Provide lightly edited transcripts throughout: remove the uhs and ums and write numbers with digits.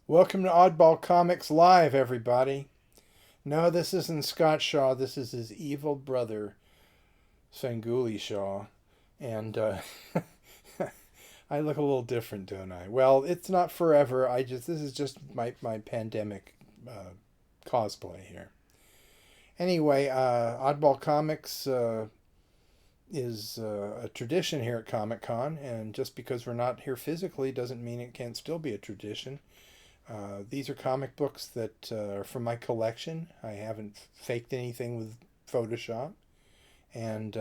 Welcome to Oddball Comics Live, everybody. No, this isn't Scott Shaw. This is his evil brother, Sanguli Shaw. And I look a little different, don't I? Well, it's not forever. This is just my pandemic cosplay here. Anyway, Oddball Comics is a tradition here at ComicCon, and just because we're not here physically doesn't mean it can't still be a tradition. These are comic books that are from my collection. I haven't faked anything with Photoshop, and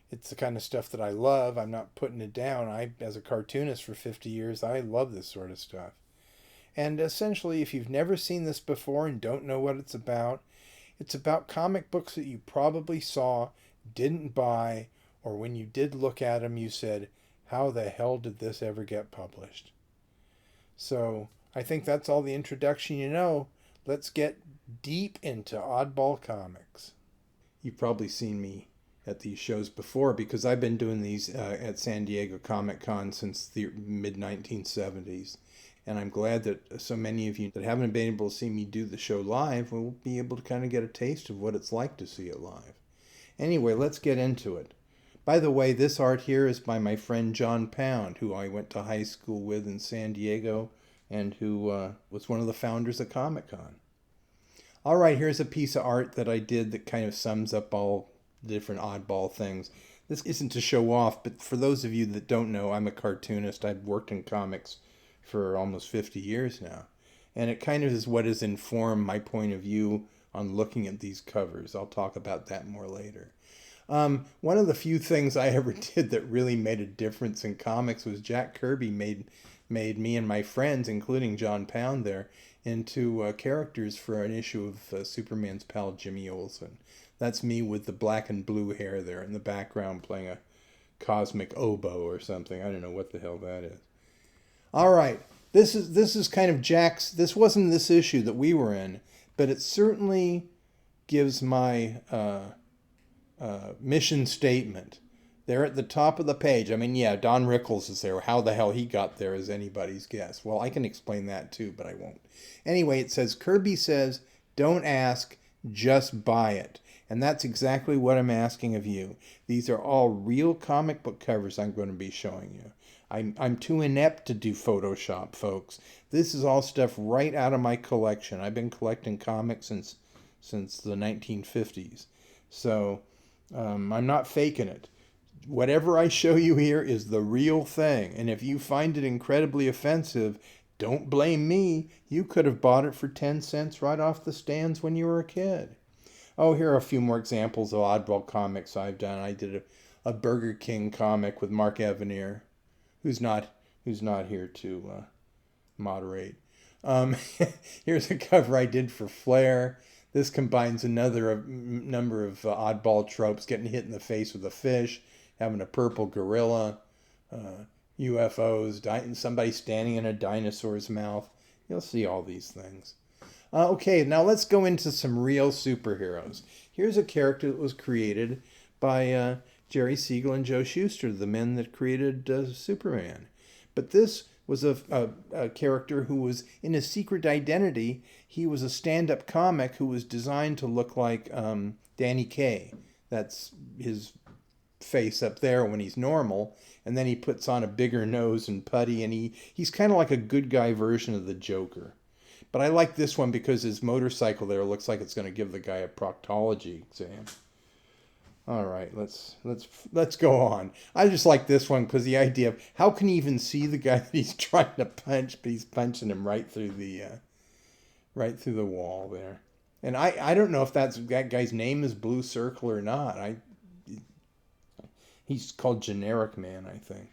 it's the kind of stuff that I love. I'm not putting it down. As a cartoonist for 50 years, I love this sort of stuff. And essentially, if you've never seen this before and don't know what it's about comic books that you probably saw, didn't buy, or when you did look at them, you said, "How the hell did this ever get published?" So I think that's all the introduction you know. Let's get deep into Oddball Comics. You've probably seen me at these shows before because I've been doing these at San Diego Comic Con since the mid 1970s. And I'm glad that so many of you that haven't been able to see me do the show live will be able to kind of get a taste of what it's like to see it live. Anyway, let's get into it. By the way, this art here is by my friend John Pound, who I went to high school with in San Diego and who was one of the founders of Comic Con. All right, here's a piece of art that I did that kind of sums up all the different oddball things. This isn't to show off, but for those of you that don't know, I'm a cartoonist. I've worked in comics for almost 50 years now. And it kind of is what has informed my point of view on looking at these covers. I'll talk about that more later. One of the few things I ever did that really made a difference in comics was Jack Kirby made me and my friends, including John Pound there, into characters for an issue of Superman's pal Jimmy Olsen. That's me with the black and blue hair there in the background playing a cosmic oboe or something. I don't know what the hell that is. All right, this is kind of Jack's. This wasn't this issue that we were in, but it certainly gives my mission statement. They're at the top of the page. I mean, yeah, Don Rickles is there. How the hell he got there is anybody's guess. Well, I can explain that too, but I won't. Anyway, it says, Kirby says, don't ask, just buy it. And that's exactly what I'm asking of you. These are all real comic book covers I'm going to be showing you. I'm too inept to do Photoshop, folks. This is all stuff right out of my collection. I've been collecting comics since the 1950s. So I'm not faking it. Whatever I show you here is the real thing. And if you find it incredibly offensive, don't blame me. You could have bought it for 10 cents right off the stands when you were a kid. Oh, here are a few more examples of oddball comics I've done. I did a Burger King comic with Mark Evanier, who's not here to moderate. Here's a cover I did for Flair. This combines another number of oddball tropes: getting hit in the face with a fish, having a purple gorilla, UFOs, somebody standing in a dinosaur's mouth. You'll see all these things. Okay, now let's go into some real superheroes. Here's a character that was created by Jerry Siegel and Joe Shuster, the men that created Superman. But this was a character who was in a secret identity. He was a stand-up comic who was designed to look like Danny Kaye. That's his face up there when he's normal, and then he puts on a bigger nose and putty, and he's kind of like a good guy version of the Joker. But I like this one because his motorcycle there looks like it's going to give the guy a proctology exam. All right, let's go on. I just like this one because the idea of how can he even see the guy that he's trying to punch, but he's punching him right through the wall there. And I don't know if that guy's name is Blue Circle or not. He's called Generic Man, I think.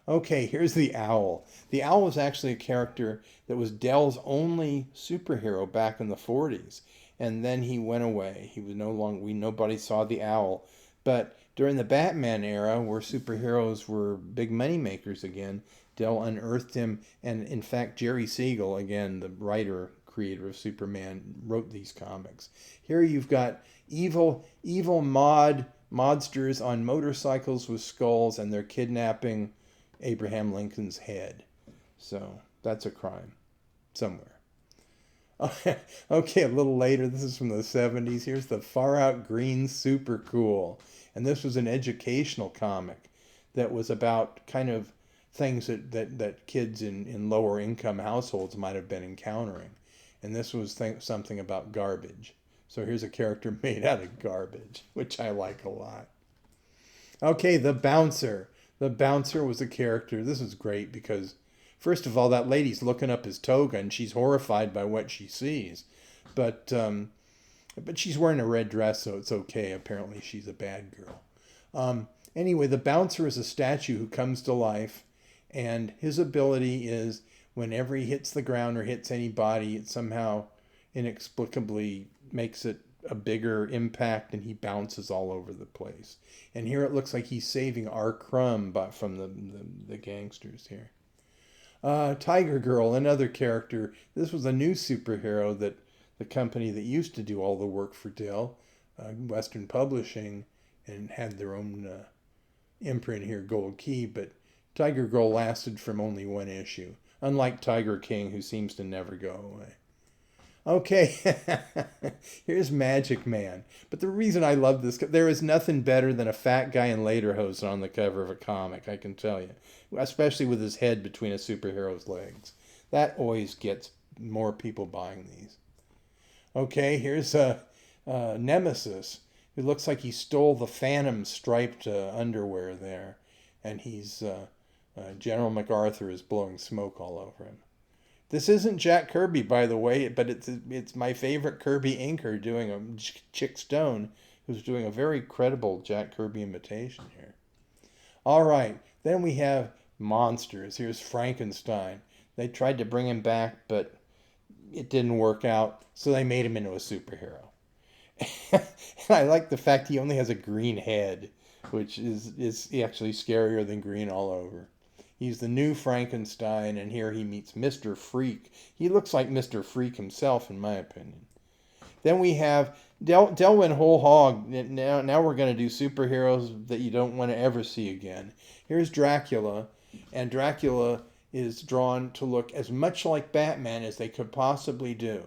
Okay, here's the Owl. The Owl was actually a character that was Dell's only superhero back in the 40s. And then he went away. He was no longer, nobody saw the Owl. But during the Batman era, where superheroes were big money makers again, Dell unearthed him. And in fact, Jerry Siegel, again, the writer, creator of Superman, wrote these comics. Here you've got evil modsters on motorcycles with skulls, and they're kidnapping Abraham Lincoln's head. So that's a crime. somewhere. Okay, a little later, this is from the 70s. Here's the Far Out Green Super Cool. And this was an educational comic that was about kind of things that kids in lower income households might have been encountering. And this was something about garbage. So here's a character made out of garbage, which I like a lot. Okay, the Bouncer. The Bouncer was a character. This is great because, first of all, that lady's looking up his toga and she's horrified by what she sees. But she's wearing a red dress, so it's okay. Apparently she's a bad girl. Anyway, the Bouncer is a statue who comes to life, and his ability is whenever he hits the ground or hits anybody, it somehow inexplicably makes it a bigger impact, and he bounces all over the place. And here it looks like he's saving R. Crumb from the gangsters here. Tiger Girl, another character. This was a new superhero that the company that used to do all the work for Dell, Western Publishing, and had their own imprint here, Gold Key, but Tiger Girl lasted from only one issue, unlike Tiger King, who seems to never go away. Okay, here's Magic Man. But the reason I love this, there is nothing better than a fat guy in lederhosen on the cover of a comic, I can tell you. Especially with his head between a superhero's legs. That always gets more people buying these. Okay, here's Nemesis, who looks like he stole the Phantom striped underwear there. And he's, General MacArthur is blowing smoke all over him. This isn't Jack Kirby, by the way, but it's my favorite Kirby inker doing a Chick Stone, who's doing a very credible Jack Kirby imitation here. All right, then we have monsters. Here's Frankenstein. They tried to bring him back, but it didn't work out, so they made him into a superhero. And I like the fact he only has a green head, which is actually scarier than green all over. He's the new Frankenstein, and here he meets Mr. Freak. He looks like Mr. Freak himself, in my opinion. Then we have Delwyn Whole Hog. Now we're going to do superheroes that you don't want to ever see again. Here's Dracula, and Dracula is drawn to look as much like Batman as they could possibly do.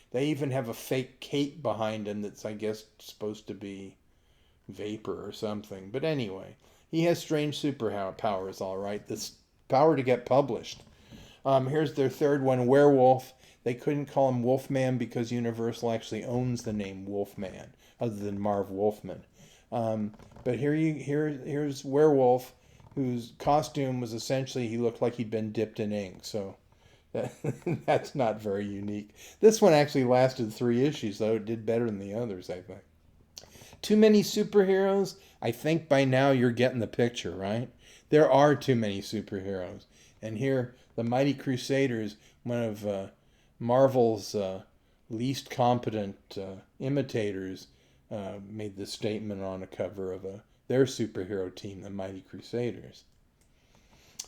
They even have a fake cape behind him that's, I guess, supposed to be vapor or something. But anyway, he has strange superpowers, all right. This power to get published. Here's their third one, Werewolf. They couldn't call him Wolfman because Universal actually owns the name Wolfman, other than Marv Wolfman. But here's Werewolf, whose costume was essentially, he looked like he'd been dipped in ink. So that's not very unique. This one actually lasted 3 issues, though. It did better than the others, I think. Too many superheroes? I think by now you're getting the picture, right? There are too many superheroes. And here, the Mighty Crusaders, one of Marvel's least competent imitators, made this statement on a cover of their superhero team, the Mighty Crusaders.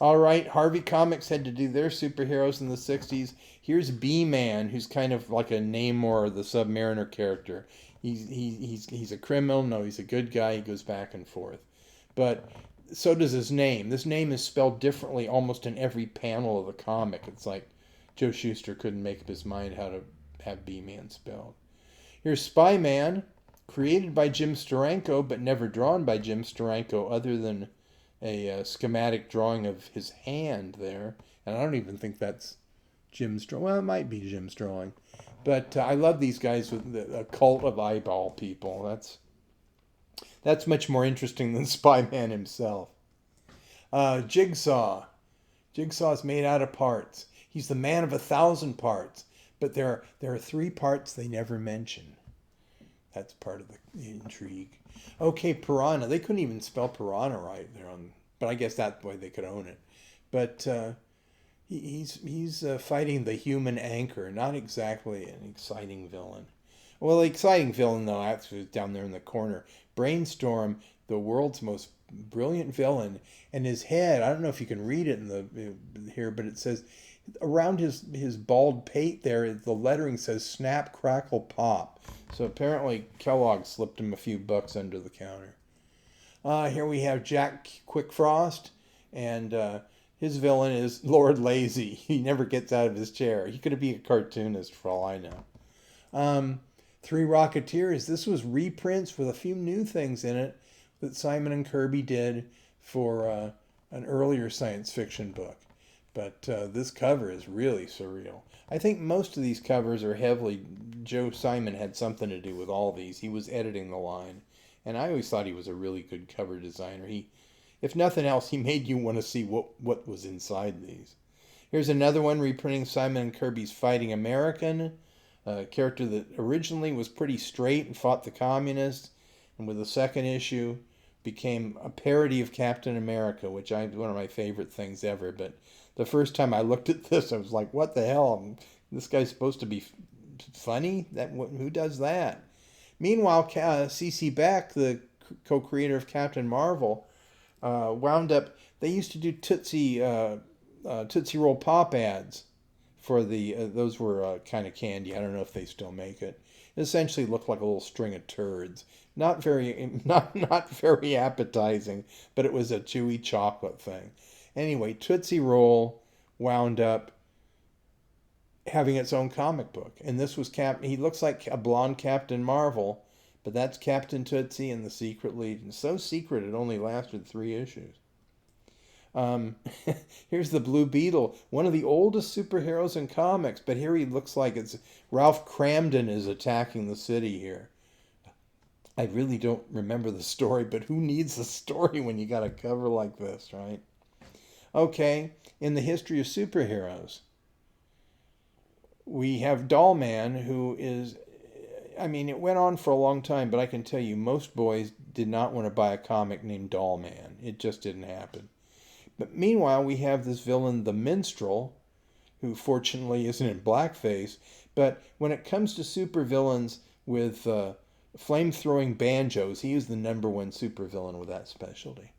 All right, Harvey Comics had to do their superheroes in the 60s. Here's B-Man, who's kind of like a Namor, the Submariner character. He's a criminal. No, he's a good guy. He goes back and forth. But so does his name. This name is spelled differently almost in every panel of the comic. It's like Joe Shuster couldn't make up his mind how to have B-Man spelled. Here's Spy-Man, created by Jim Steranko, but never drawn by Jim Steranko other than a schematic drawing of his hand there. And I don't even think that's Jim's drawing. Well, it might be Jim's drawing. But I love these guys with a cult of eyeball people. That's much more interesting than Spy-Man himself. Jigsaw. Jigsaw's made out of parts. He's the man of 1,000 parts. But there are 3 parts they never mention. That's part of the intrigue. Okay, Piranha. They couldn't even spell Piranha right there, but I guess that's why they could own it. But he's fighting the human anchor. Not exactly an exciting villain. Well, the exciting villain, though, actually is down there in the corner. Brainstorm, the world's most brilliant villain, and his head, I don't know if you can read it here, but it says, around his bald pate there, the lettering says Snap, Crackle, Pop. So apparently Kellogg slipped him a few bucks under the counter. Here we have Jack Quickfrost, and His villain is Lord Lazy. He never gets out of his chair. He could be a cartoonist for all I know. Three Rocketeers. This was reprints with a few new things in it that Simon and Kirby did for an earlier science fiction book. But this cover is really surreal. I think most of these covers are heavily... Joe Simon had something to do with all these. He was editing the line. And I always thought he was a really good cover designer. If nothing else, he made you want to see what was inside these. Here's another one reprinting Simon and Kirby's Fighting American, a character that originally was pretty straight and fought the communists, and with the second issue became a parody of Captain America, which is one of my favorite things ever. But the first time I looked at this, I was like, what the hell? This guy's supposed to be funny? Who does that? Meanwhile, C.C. Beck, the co-creator of Captain Marvel, wound up... They used to do Tootsie Roll Pop ads for the... those were kind of candy. I don't know if they still make it. It essentially looked like a little string of turds. Not very appetizing, but it was a chewy chocolate thing. Anyway, Tootsie Roll wound up having its own comic book. And this was he looks like a blonde Captain Marvel, but that's Captain Tootsie and the Secret Legion. So secret it only lasted 3 issues. Here's the Blue Beetle, one of the oldest superheroes in comics, but here he looks like it's Ralph Cramden is attacking the city here. I really don't remember the story, but who needs a story when you got a cover like this, right? Okay, in the history of superheroes, we have Doll Man, who is, I mean, it went on for a long time, but I can tell you, most boys did not want to buy a comic named Doll Man. It just didn't happen. But meanwhile, we have this villain, the Minstrel, who fortunately isn't in blackface. But when it comes to supervillains with flame-throwing banjos, he is the #1 supervillain with that specialty.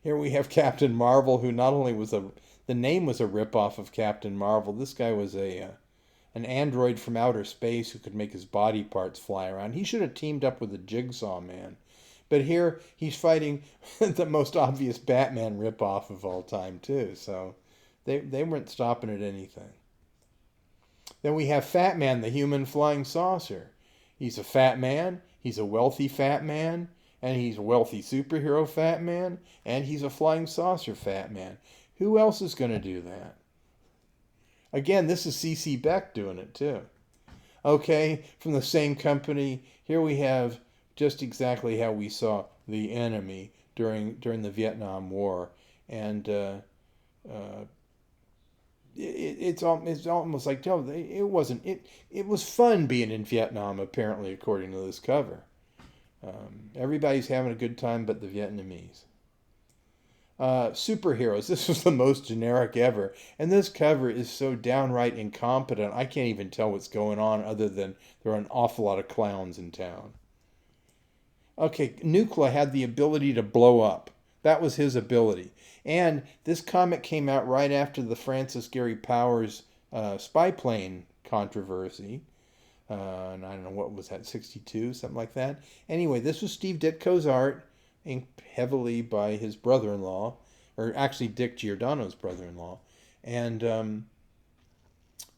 Here we have Captain Marvel, who not only was the name was a ripoff of Captain Marvel. This guy was an android from outer space who could make his body parts fly around. He should have teamed up with the Jigsaw Man. But here he's fighting the most obvious Batman ripoff of all time too. So they weren't stopping at anything. Then we have Fat Man, the human flying saucer. He's a fat man, he's a wealthy fat man, and he's a wealthy superhero fat man, and he's a flying saucer fat man. Who else is going to do that? Again, this is C.C. Beck doing it too. Okay, from the same company, here we have just exactly how we saw The Enemy during the Vietnam War. And it's almost like, it was fun being in Vietnam, apparently, according to this cover. Everybody's having a good time but the Vietnamese. Superheroes. This was the most generic ever. And this cover is so downright incompetent, I can't even tell what's going on other than there are an awful lot of clowns in town. Okay, Nuclear had the ability to blow up. That was his ability. And this comic came out right after the Francis Gary Powers spy plane controversy. And I don't know, what was that, 62, something like that? Anyway, this was Steve Ditko's art, inked heavily by his brother-in-law, or actually Dick Giordano's brother-in-law. And,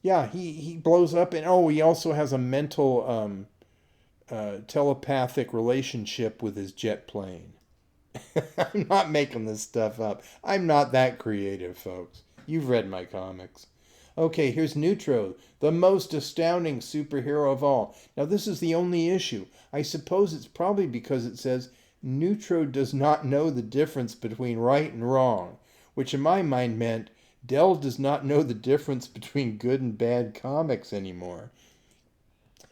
yeah, he blows up, and he also has a mental telepathic relationship with his jet plane. I'm not making this stuff up. I'm not that creative, folks. You've read my comics. Okay, here's Neutro, the most astounding superhero of all. Now, this is the only issue. I suppose it's probably because it says Neutro does not know the difference between right and wrong, which in my mind meant Dell does not know the difference between good and bad comics anymore.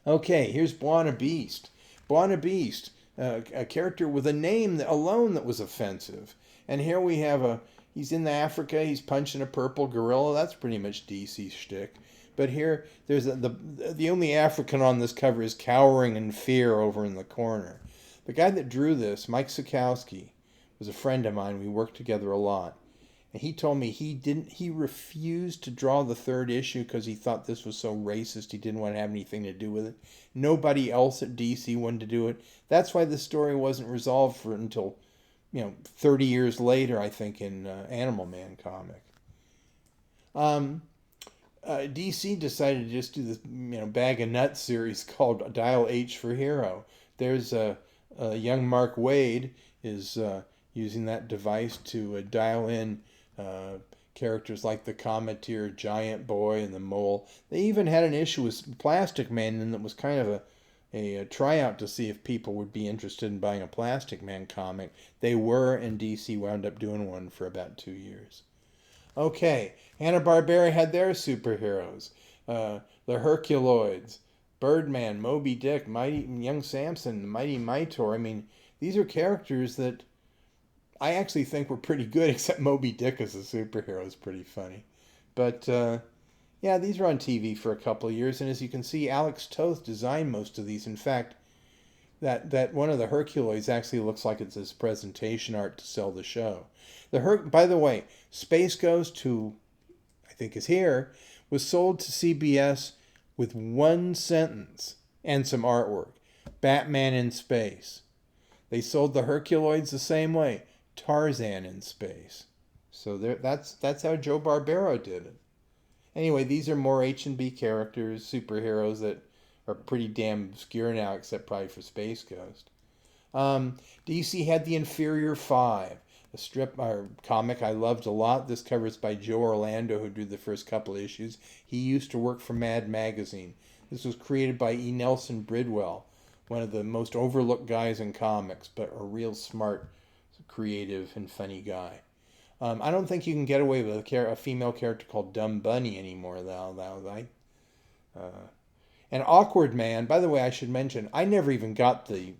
Okay, here's Buona Beast. Buona Beast, a character with a name alone that was offensive. And here we have he's in Africa, he's punching a purple gorilla. That's pretty much DC shtick. But here, there's the only African on this cover is cowering in fear over in the corner. The guy that drew this, Mike Sikowski, was a friend of mine. We worked together a lot. And he told me he refused to draw the 3rd issue because he thought this was so racist. He didn't want to have anything to do with it. Nobody else at DC wanted to do it. That's why the story wasn't resolved until 30 years later, I think, in Animal Man comic. Um, DC decided to just do this, bag of nuts series called Dial H for Hero. There's a young Mark Waid is using that device to dial in characters like the Cometeer, Giant Boy, and the Mole. They even had an issue with Plastic Man, and that was kind of a tryout to see if people would be interested in buying a Plastic Man comic. They were, and DC wound up doing one for about 2 years. Okay, Hanna-Barbera had their superheroes. The Herculoids, Birdman, Moby Dick, Mighty Young Samson, Mighty Mightor. I mean, these are characters that I actually think were pretty good, except Moby Dick as a superhero is pretty funny. But, yeah, these were on TV for a couple of years, and as you can see, Alex Toth designed most of these. In fact, that one of the Herculoids actually looks like it's his presentation art to sell the show. By the way, Space Ghost, who I think is here, was sold to CBS with one sentence and some artwork. Batman in space. They sold the Herculoids the same way. Tarzan in space. So that's how Joe Barbero did it. Anyway, these are more H&B characters, superheroes that are pretty damn obscure now, except probably for Space Ghost. DC had the Inferior Five, a strip or comic I loved a lot. This cover is by Joe Orlando, who did the first couple issues. He used to work for Mad Magazine. This was created by E. Nelson Bridwell, one of the most overlooked guys in comics, but a real smart, creative, and funny guy. I don't think you can get away with a female character called Dumb Bunny anymore, though. And Awkward Man, by the way, I should mention, I never even got the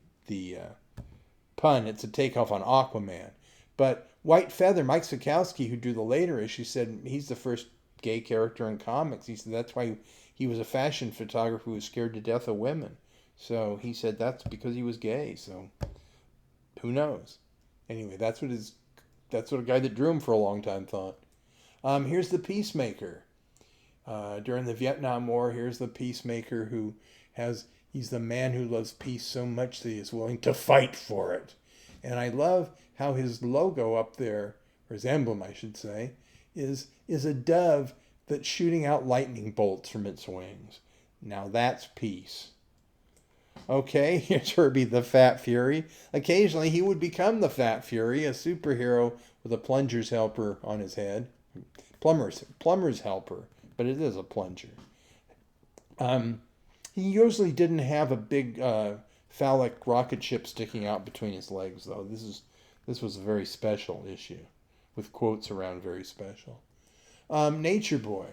pun. It's a takeoff on Aquaman. But White Feather, Mike Sikowski, who drew the later issue, said he's the first gay character in comics. He said that's why he was a fashion photographer who was scared to death of women. So he said that's because he was gay. So who knows? Anyway, that's what a guy that drew him for a long time thought. Here's the Peacemaker. During the Vietnam War, here's the Peacemaker he's the man who loves peace so much that he is willing to fight for it. And I love how his logo up there, or his emblem, I should say, is a dove that's shooting out lightning bolts from its wings. Now that's peace. Okay, here's Herbie the Fat Fury. Occasionally he would become the Fat Fury, a superhero with a plunger's helper on his head. Plumber's helper, but it is a plunger. He usually didn't have a big phallic rocket ship sticking out between his legs, though. This was a very special issue, with quotes around very special. Nature Boy.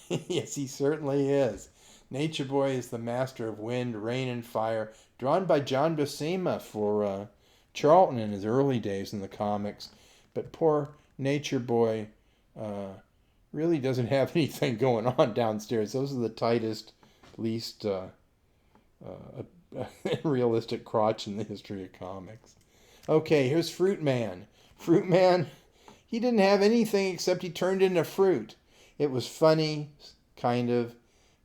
Yes, he certainly is. Nature Boy is the master of wind, rain, and fire, drawn by John Buscema for Charlton in his early days in the comics. But poor Nature Boy really doesn't have anything going on downstairs. Those are the tightest, least realistic crotch in the history of comics. Okay, here's Fruit Man. Fruit Man, he didn't have anything except he turned into fruit. It was funny, kind of,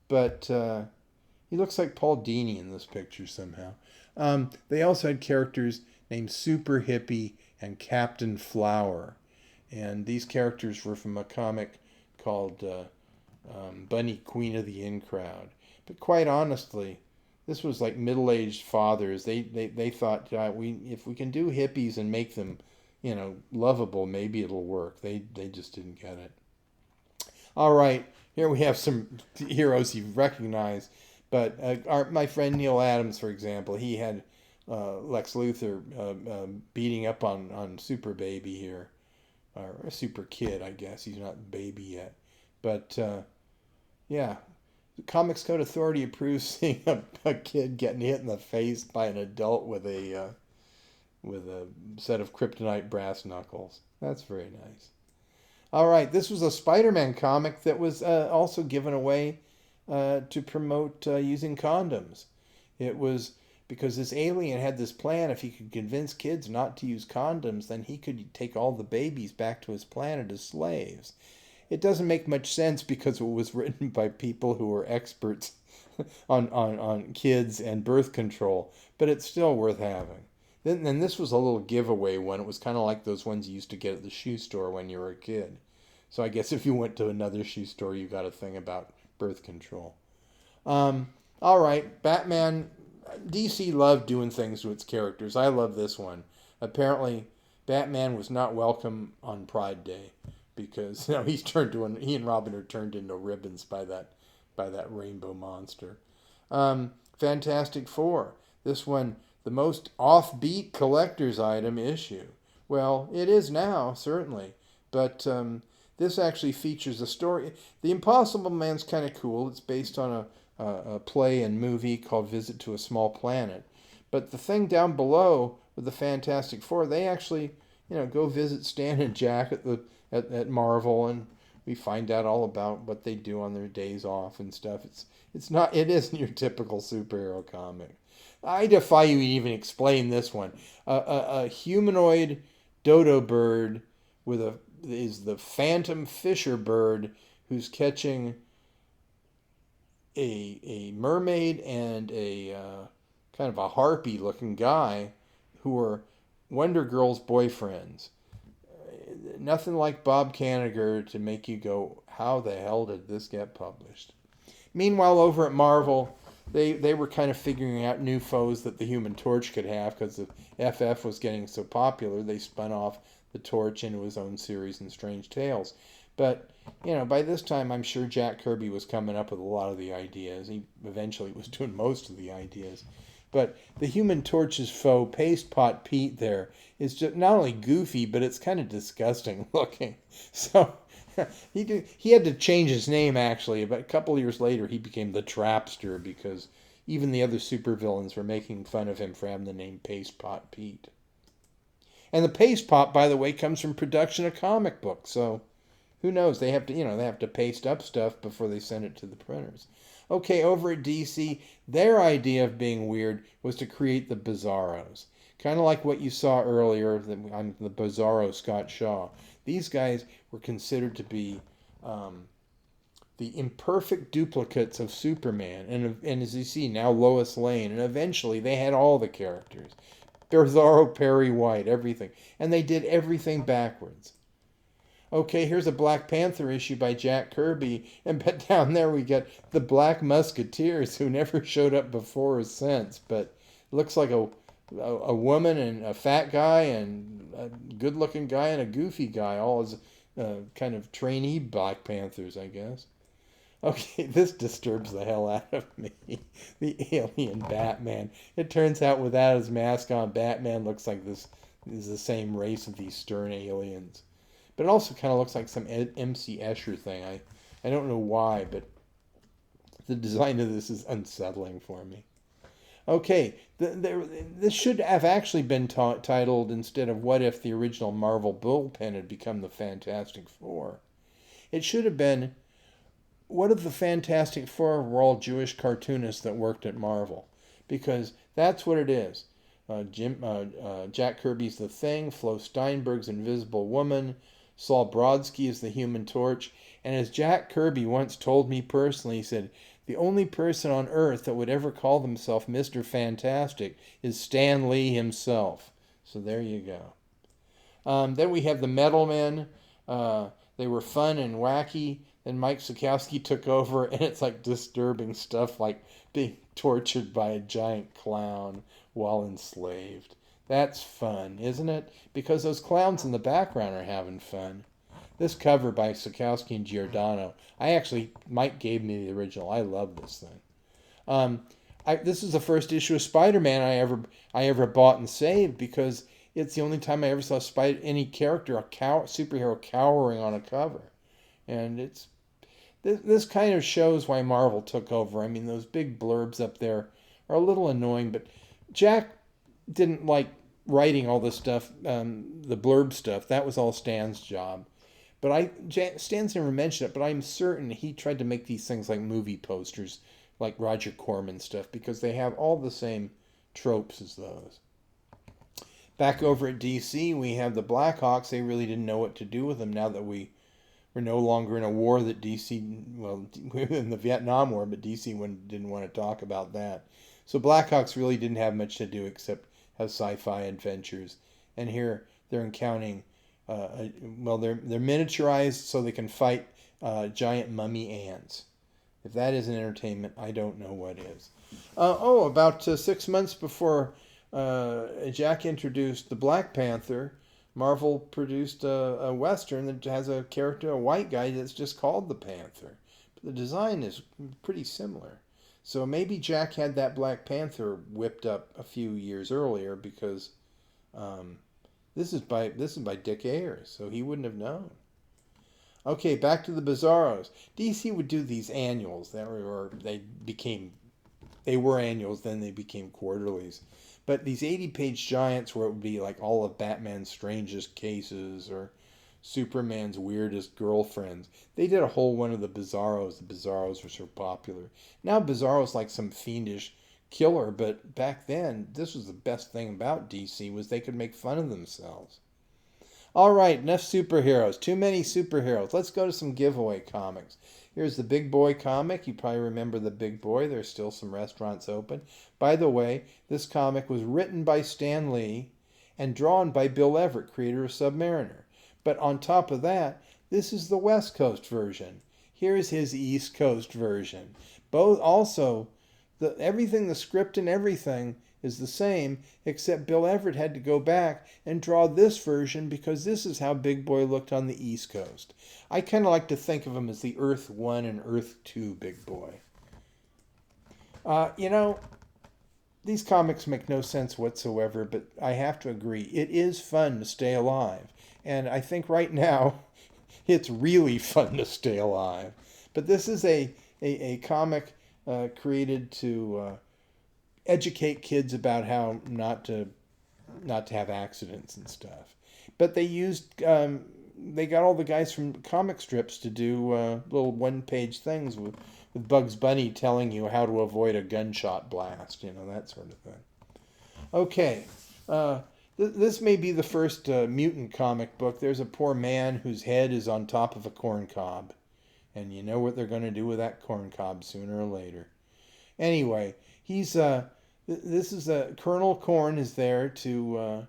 but he looks like Paul Dini in this picture somehow. They also had characters named Super Hippie and Captain Flower. And these characters were from a comic called Bunny, Queen of the In Crowd. But quite honestly, this was like middle-aged fathers. They thought, if we can do hippies and make them, lovable, maybe it'll work. They just didn't get it. All right, here we have some heroes you recognize. But my friend Neil Adams, for example, he had Lex Luthor beating up on Super Baby here. Or a Super Kid, I guess. He's not baby yet. But, yeah. The Comics Code Authority approves seeing a kid getting hit in the face by an adult with a set of kryptonite brass knuckles. That's very nice. All right, this was a Spider-Man comic that was also given away to promote using condoms. It was because this alien had this plan. If he could convince kids not to use condoms, then he could take all the babies back to his planet as slaves. It doesn't make much sense because it was written by people who were experts on kids and birth control, but it's still worth having. Then this was a little giveaway one. It was kind of like those ones you used to get at the shoe store when you were a kid. So I guess if you went to another shoe store, you got a thing about birth control. All right, Batman. DC loved doing things to its characters. I love this one. Apparently, Batman was not welcome on Pride Day because he and Robin are turned into ribbons by that rainbow monster. Fantastic Four. This one, the most offbeat collector's item issue. Well, it is now, certainly. But this actually features a story. The Impossible Man's kind of cool. It's based on a play and movie called Visit to a Small Planet. But the thing down below with the Fantastic Four, they actually, go visit Stan and Jack at Marvel, and we find out all about what they do on their days off and stuff. It isn't your typical superhero comic. I defy you to even explain this one. A humanoid dodo bird is the phantom fisher bird who's catching a mermaid and a kind of a harpy looking guy who are Wonder Girl's boyfriends. Nothing like Bob Kanigher to make you go, how the hell did this get published? Meanwhile, over at Marvel, they were kind of figuring out new foes that the Human Torch could have because the FF was getting so popular. They spun off the Torch into his own series in Strange Tales. But, by this time, I'm sure Jack Kirby was coming up with a lot of the ideas. He eventually was doing most of the ideas. But the Human Torch's foe, Paste Pot Pete, there is just not only goofy, but it's kind of disgusting looking. So he had to change his name, actually. But a couple of years later, he became the Trapster because even the other supervillains were making fun of him for having the name Paste Pot Pete. And the paste pot, by the way, comes from production of comic books. So who knows? They have to paste up stuff before they send it to the printers. Okay, over at DC, their idea of being weird was to create the Bizarros. Kind of like what you saw earlier on the Bizarro Scott Shaw. These guys were considered to be the imperfect duplicates of Superman. And as you see, now Lois Lane. And eventually they had all the characters. Bizarro, Perry White, everything. And they did everything backwards. Okay, here's a Black Panther issue by Jack Kirby, but down there we get the Black Musketeers who never showed up before or since, but looks like a woman and a fat guy and a good-looking guy and a goofy guy, all as kind of trainee Black Panthers, I guess. Okay, this disturbs the hell out of me. The alien Batman. It turns out without his mask on, Batman looks like this is the same race of these stern aliens. But it also kind of looks like some M.C. Escher thing. I don't know why, but the design of this is unsettling for me. Okay, this should have actually been titled, instead of What If the Original Marvel Bullpen had become the Fantastic Four. It should have been, What if the Fantastic Four were all Jewish cartoonists that worked at Marvel? Because that's what it is. Jack Kirby's The Thing, Flo Steinberg's Invisible Woman, Saul Brodsky is the Human Torch, and as Jack Kirby once told me personally, he said, the only person on Earth that would ever call himself Mr. Fantastic is Stan Lee himself. So there you go. Then we have the Metal Men. They were fun and wacky. Then Mike Sekowsky took over, and it's like disturbing stuff like being tortured by a giant clown while enslaved. That's fun, isn't it? Because those clowns in the background are having fun. This cover by Sekowsky and Giordano, Mike gave me the original. I love this thing. This is the first issue of Spider-Man I ever bought and saved because it's the only time I ever saw any character, superhero cowering on a cover. And this kind of shows why Marvel took over. I mean, those big blurbs up there are a little annoying, but Jack didn't like writing all this stuff, the blurb stuff. That was all Stan's job. But Stan's never mentioned it, but I'm certain he tried to make these things like movie posters, like Roger Corman stuff, because they have all the same tropes as those. Back over at DC, we have the Blackhawks. They really didn't know what to do with them now that we're no longer in a war that DC, well, we're in the Vietnam War, but DC didn't want to talk about that. So Blackhawks really didn't have much to do except have sci-fi adventures. And here they're encountering, they're miniaturized so they can fight giant mummy ants. If that isn't entertainment, I don't know what is. About 6 months before Jack introduced the Black Panther, Marvel produced a Western that has a character, a white guy, that's just called the Panther. But the design is pretty similar. So maybe Jack had that Black Panther whipped up a few years earlier because this is by Dick Ayers, so he wouldn't have known. Okay, back to the Bizarros. DC would do these annuals they were annuals, then they became quarterlies. But these 80-page giants where it would be like all of Batman's strangest cases or Superman's weirdest girlfriends. They did a whole one of the Bizarros. The Bizarros were so popular. Now Bizarro's like some fiendish killer, but back then, this was the best thing about DC, was they could make fun of themselves. All right, enough superheroes. Too many superheroes. Let's go to some giveaway comics. Here's the Big Boy comic. You probably remember the Big Boy. There's still some restaurants open. By the way, this comic was written by Stan Lee and drawn by Bill Everett, creator of Submariner. But on top of that, this is the West Coast version. Here's his East Coast version. Both also, everything, the script and everything is the same, except Bill Everett had to go back and draw this version because this is how Big Boy looked on the East Coast. I kind of like to think of him as the Earth 1 and Earth 2 Big Boy. These comics make no sense whatsoever, but I have to agree, it is fun to stay alive. And I think right now, it's really fun to stay alive. But this is a comic created to educate kids about how not to have accidents and stuff. But they got all the guys from comic strips to do little one-page things with Bugs Bunny telling you how to avoid a gunshot blast, that sort of thing. Okay, this may be the first mutant comic book. There's a poor man whose head is on top of a corn cob. And you know what they're going to do with that corn cob sooner or later. Anyway, Colonel Corn is there to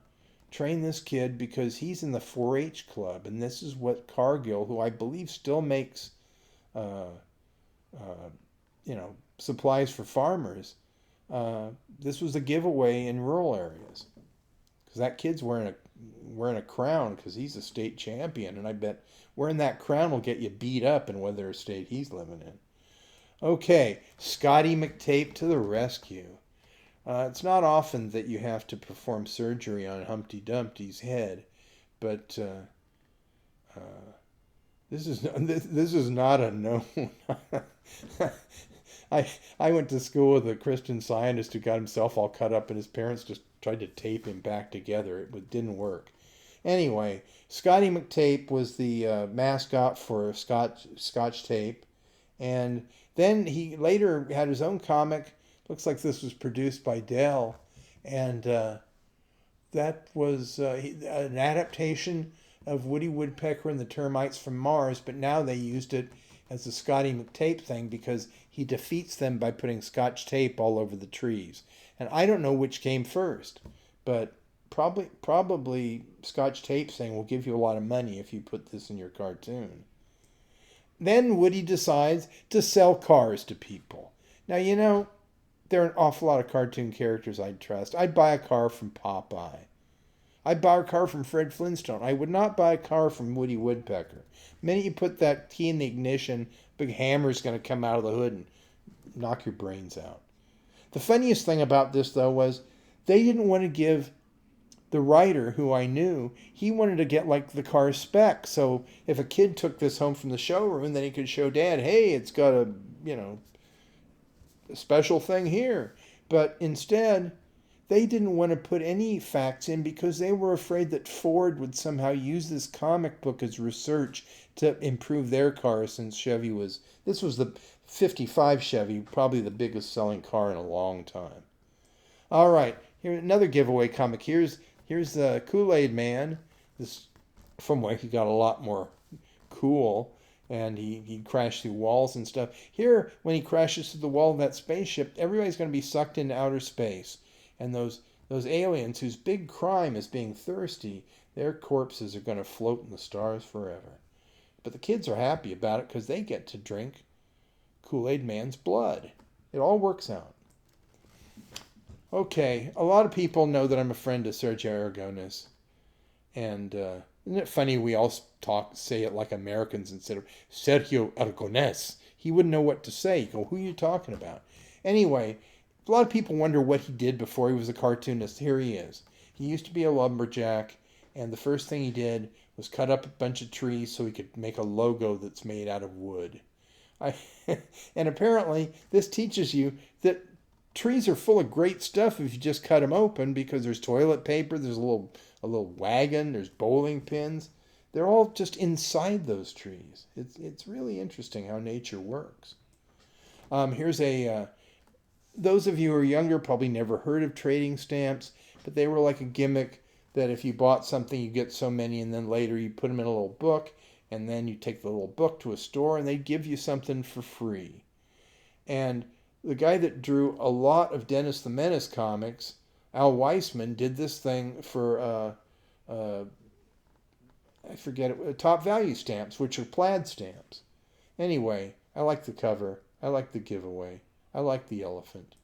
train this kid because he's in the 4-H club. And this is what Cargill, who I believe still makes, supplies for farmers. This was a giveaway in rural areas. Because that kid's wearing a crown because he's a state champion. And I bet wearing that crown will get you beat up in whatever state he's living in. Okay, Scotty McTape to the rescue. It's not often that you have to perform surgery on Humpty Dumpty's head, but this is not a known. I went to school with a Christian Scientist who got himself all cut up, and his parents just tried to tape him back together. It didn't work. Anyway, Scotty McTape was the mascot for Scotch Tape, and then he later had his own comic. Looks like this was produced by Dell, and that was an adaptation of Woody Woodpecker and the Termites from Mars, but now they used it as a Scotty McTape thing because he defeats them by putting Scotch tape all over the trees. And I don't know which came first, but probably Scotch tape saying will give you a lot of money if you put this in your cartoon. Then Woody decides to sell cars to people. Now, there are an awful lot of cartoon characters I'd trust. I'd buy a car from Popeye. I'd buy a car from Fred Flintstone. I would not buy a car from Woody Woodpecker. The minute you put that key in the ignition, big hammer's going to come out of the hood and knock your brains out. The funniest thing about this, though, was they didn't want to give the writer, who I knew, he wanted to get like the car spec. So if a kid took this home from the showroom, then he could show Dad, hey, it's got a special thing here. But instead, they didn't want to put any facts in because they were afraid that Ford would somehow use this comic book as research to improve their car, since this was the 55 Chevy, probably the biggest selling car in a long time. All right, here's another giveaway comic. Here's the Kool-Aid Man. This, from where he got a lot more cool, and he crashed through walls and stuff. Here, when he crashes through the wall of that spaceship, everybody's going to be sucked into outer space. And those Those aliens whose big crime is being thirsty, their corpses are going to float in the stars forever. But the kids are happy about it because they get to drink Kool-Aid Man's blood. It all works out. Okay, a lot of people know that I'm a friend of Sergio Aragonés. And isn't it funny we all say it like Americans instead of Sergio Aragonés? He wouldn't know what to say. You go, who are you talking about? Anyway, a lot of people wonder what he did before he was a cartoonist. Here he is. He used to be a lumberjack, and the first thing he did was cut up a bunch of trees so he could make a logo that's made out of wood. And apparently, this teaches you that trees are full of great stuff if you just cut them open, because there's toilet paper, there's a little wagon, there's bowling pins. They're all just inside those trees. It's really interesting how nature works. Here's those of you who are younger probably never heard of trading stamps, but they were like a gimmick that if you bought something, you get so many, and then later you put them in a little book, and then you take the little book to a store, and they give you something for free. And the guy that drew a lot of Dennis the Menace comics, Al Weisman, did this thing for, I forget it, Top Value stamps, which are plaid stamps. Anyway, I like the cover. I like the giveaway. I like the elephant.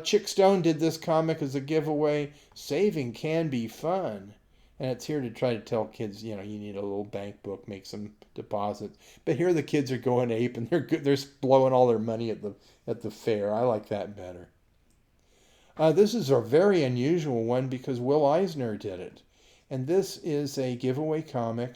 Chick Stone did this comic as a giveaway. Saving can be fun. And it's here to try to tell kids, you need a little bank book, make some deposits. But here the kids are going ape, and they're blowing all their money at the fair. I like that better. This is a very unusual one because Will Eisner did it. And this is a giveaway comic.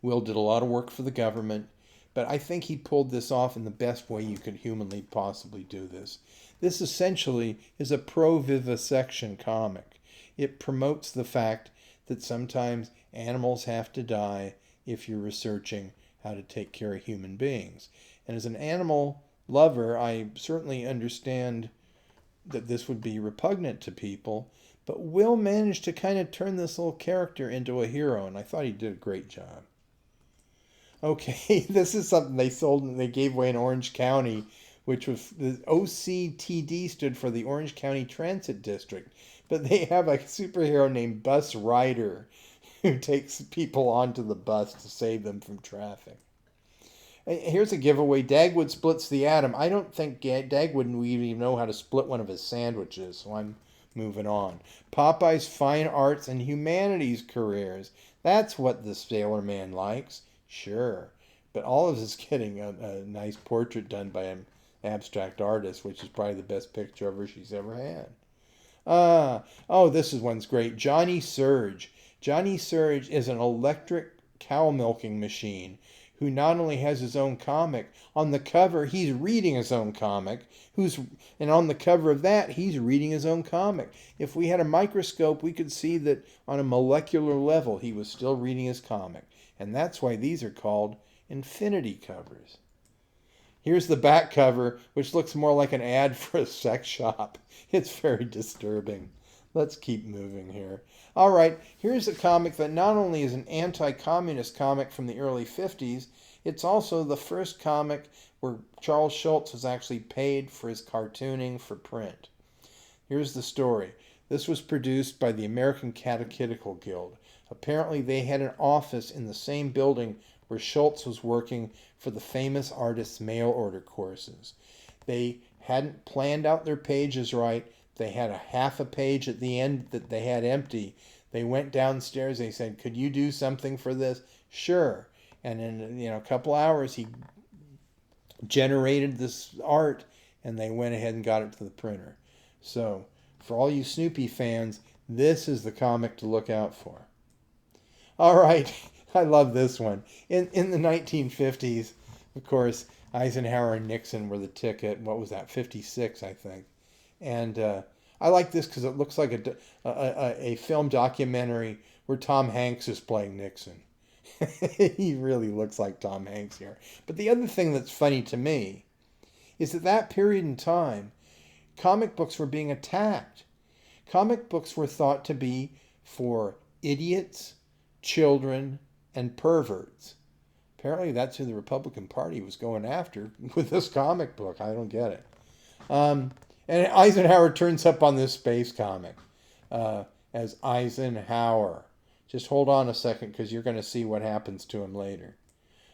Will did a lot of work for the government, but I think he pulled this off in the best way you could humanly possibly do this. This essentially is a pro-vivisection comic. It promotes the fact that sometimes animals have to die if you're researching how to take care of human beings. And as an animal lover, I certainly understand that this would be repugnant to people, but Will managed to kind of turn this little character into a hero, and I thought he did a great job. Okay, this is something they sold and they gave away in Orange County, which was the OCTD stood for the Orange County Transit District. But they have a superhero named Bus Rider who takes people onto the bus to save them from traffic. Here's a giveaway. Dagwood splits the atom. I don't think Dagwood would even know how to split one of his sandwiches, so I'm moving on. Popeye's Fine Arts and Humanities careers. That's what the Sailor Man likes. Sure. But Olive is getting a nice portrait done by an abstract artist, which is probably the best picture of her she's ever had. This one's great. Johnny Surge. Johnny Surge is an electric cow milking machine who not only has his own comic, on the cover he's reading his own comic, and on the cover of that he's reading his own comic. If we had a microscope, we could see that on a molecular level he was still reading his comic. And that's why these are called infinity covers. Here's the back cover, which looks more like an ad for a sex shop. It's very disturbing. Let's keep moving here. All right, here's a comic that not only is an anti-communist comic from the early 50s, it's also the first comic where Charles Schulz was actually paid for his cartooning for print. Here's the story. This was produced by the American Catechetical Guild. Apparently they had an office in the same building where Schulz was working for the famous artist's mail order courses. They hadn't planned out their pages right. They had a half a page at the end that they had empty. They went downstairs. They said, "Could you do something for this?" Sure. And in a couple hours, he generated this art, and they went ahead and got it to the printer. So for all you Snoopy fans, this is the comic to look out for. All right. I love this one. In the 1950s, of course, Eisenhower and Nixon were the ticket. What was that? 56, I think. And I like this because it looks like a film documentary where Tom Hanks is playing Nixon. He really looks like Tom Hanks here. But the other thing that's funny to me is that period in time, comic books were being attacked. Comic books were thought to be for idiots, children, and perverts. Apparently that's who the Republican Party was going after with this comic book. I don't get it. And Eisenhower turns up on this space comic as Eisenhower. Just hold on a second because you're going to see what happens to him later.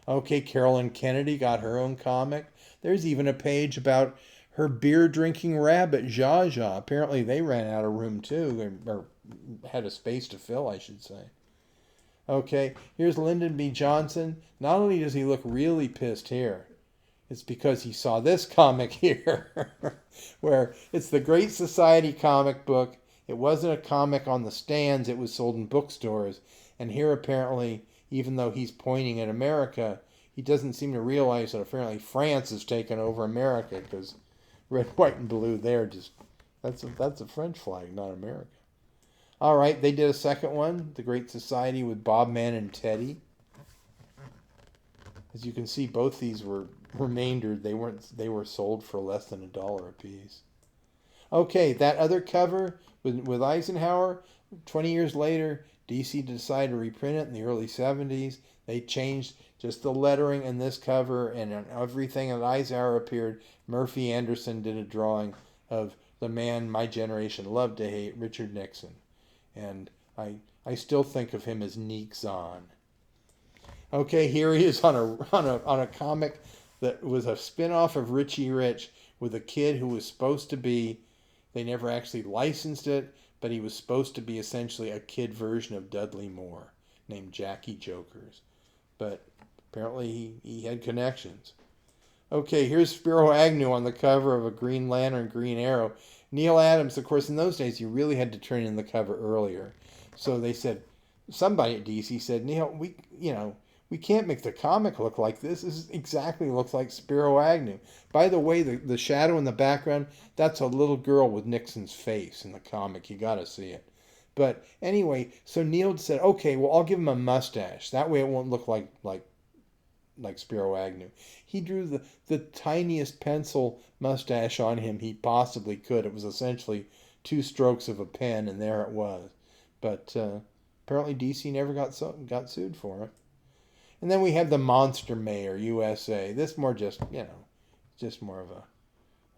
Okay, Carolyn Kennedy got her own comic. There's even a page about her beer drinking rabbit, Zsa Zsa. Apparently they ran out of room too, or had a space to fill, I should say. Okay, here's Lyndon B. Johnson. Not only does he look really pissed here, it's because he saw this comic here, where it's the Great Society comic book. It wasn't a comic on the stands, it was sold in bookstores. And here apparently, even though he's pointing at America, he doesn't seem to realize that apparently France has taken over America, because red, white, and blue there, that's a French flag, not America. All right, they did a second one, The Great Society, with Bob Man and Teddy. As you can see, both these were remaindered. They were sold for less than $1 a piece. Okay, that other cover with Eisenhower, 20 years later, DC decided to reprint it in the early 70s. They changed just the lettering in this cover, and on everything that Eisenhower appeared, Murphy Anderson did a drawing of the man my generation loved to hate, Richard Nixon. And I still think of him as Nixon. Okay, here he is on a comic that was a spin-off of Richie Rich with a kid who was supposed to be, they never actually licensed it, but he was supposed to be essentially a kid version of Dudley Moore named Jackie Jokers. But apparently he had connections. Okay, here's Spiro Agnew on the cover of a Green Lantern, Green Arrow. Neil Adams, of course, in those days, you really had to turn in the cover earlier. So they said, somebody at DC said, Neil, we can't make the comic look like this. This exactly looks like Spiro Agnew. By the way, the shadow in the background, that's a little girl with Nixon's face in the comic. You got to see it. But anyway, so Neil said, okay, well, I'll give him a mustache. That way it won't look like Spiro Agnew. He drew the tiniest pencil mustache on him he possibly could. It was essentially 2 strokes of a pen, and there it was. But apparently DC never got sued for it. And then we have the Monster Mayor, USA. This more just more of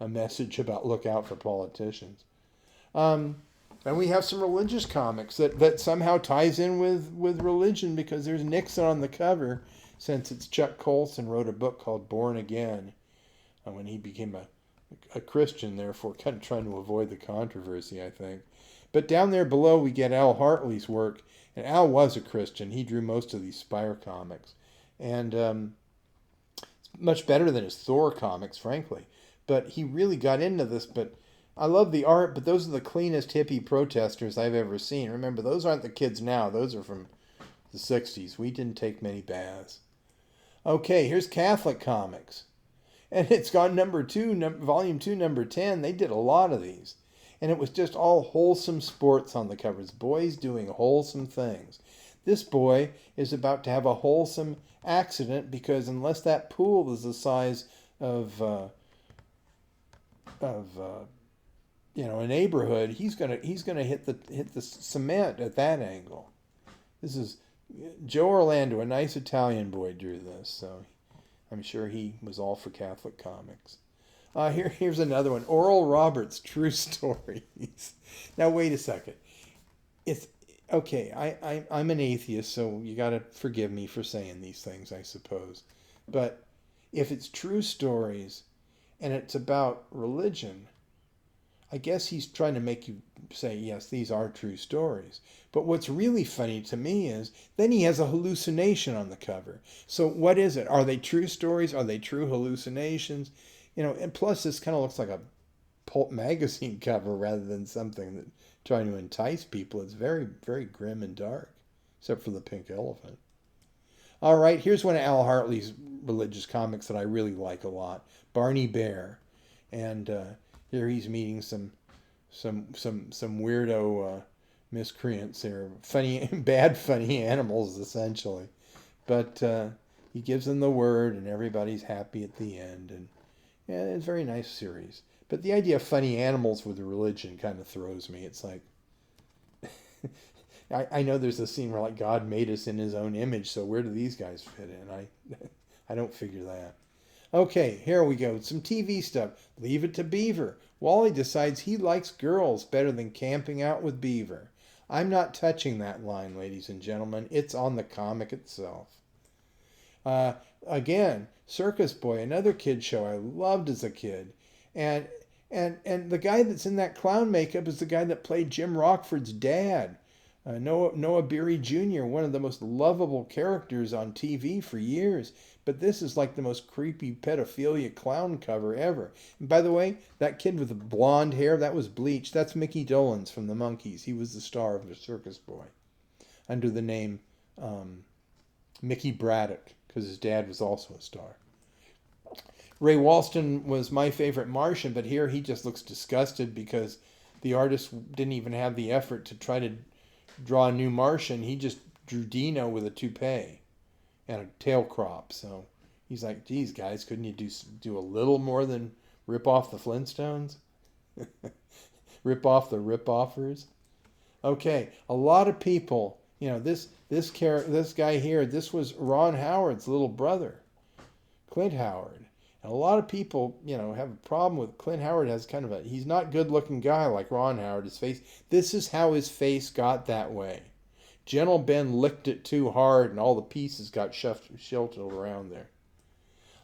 a message about look out for politicians. And we have some religious comics that somehow ties in with religion, because there's Nixon on the cover, since it's Chuck Colson wrote a book called Born Again when he became a Christian, therefore kind of trying to avoid the controversy, I think. But down there below we get Al Hartley's work, and Al was a Christian. He drew most of these Spire comics. And it's much better than his Thor comics, frankly. But he really got into this. But I love the art, but those are the cleanest hippie protesters I've ever seen. Remember, those aren't the kids now. Those are from the 60s. We didn't take many baths. Okay, here's Catholic Comics. And it's got volume 2, number 10. They did a lot of these. And it was just all wholesome sports on the covers. Boys doing wholesome things. This boy is about to have a wholesome accident, because unless that pool is the size of a neighborhood, he's gonna hit the cement at that angle. This is Joe Orlando, a nice Italian boy, drew this, so I'm sure he was all for Catholic comics. Here's another one, Oral Roberts, True Stories. Now wait a second. It's okay. I'm an atheist, so you got to forgive me for saying these things, I suppose. But if it's true stories and it's about religion, I guess he's trying to make you say, yes, these are true stories. But what's really funny to me is then he has a hallucination on the cover. So what is it? Are they true stories? Are they true hallucinations? And plus this kind of looks like a pulp magazine cover rather than something that trying to entice people. It's very, very grim and dark, except for the pink elephant. All right, here's one of Al Hartley's religious comics that I really like a lot, Barney Bear. And here he's meeting some weirdo miscreants here, bad funny animals essentially. But he gives them the word, and everybody's happy at the end. And yeah, it's a very nice series. But the idea of funny animals with religion kind of throws me. It's like, I know there's a scene where like God made us in his own image, so where do these guys fit in? I don't figure that. Okay, here we go. Some TV stuff. Leave It to Beaver. Wally decides he likes girls better than camping out with Beaver. I'm not touching that line, ladies and gentlemen. It's on the comic itself. Uh, Again, Circus Boy, another kid show I loved as a kid. And and the guy that's in that clown makeup is the guy that played Jim Rockford's dad. Noah Beery Jr., one of the most lovable characters on TV for years. But this is like the most creepy pedophilia clown cover ever. And by the way, that kid with the blonde hair, that was Bleach. That's Mickey Dolenz from the Monkees. He was the star of the Circus Boy under the name Mickey Braddock, because his dad was also a star. Ray Walston was my favorite Martian, but here he just looks disgusted because the artist didn't even have the effort to try to draw a new Martian. He just drew Dino with a toupee and a tail crop. So he's like, geez, guys, couldn't you do a little more than rip off the Flintstones? Rip off the rip-offers? Okay, a lot of people, this guy here, this was Ron Howard's little brother, Clint Howard. And a lot of people, have a problem with Clint Howard. Has kind of he's not good looking guy like Ron Howard. His face, this is how his face got that way. Gentle Ben licked it too hard and all the pieces got sheltered around there.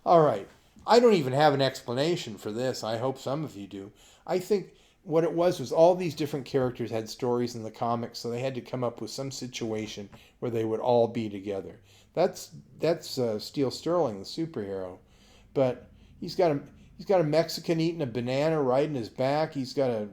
All right, I don't even have an explanation for this. I hope some of you do. I think what it was all these different characters had stories in the comics, so they had to come up with some situation where they would all be together. That's Steel Sterling, the superhero. But he's got a Mexican eating a banana riding his back. He's got a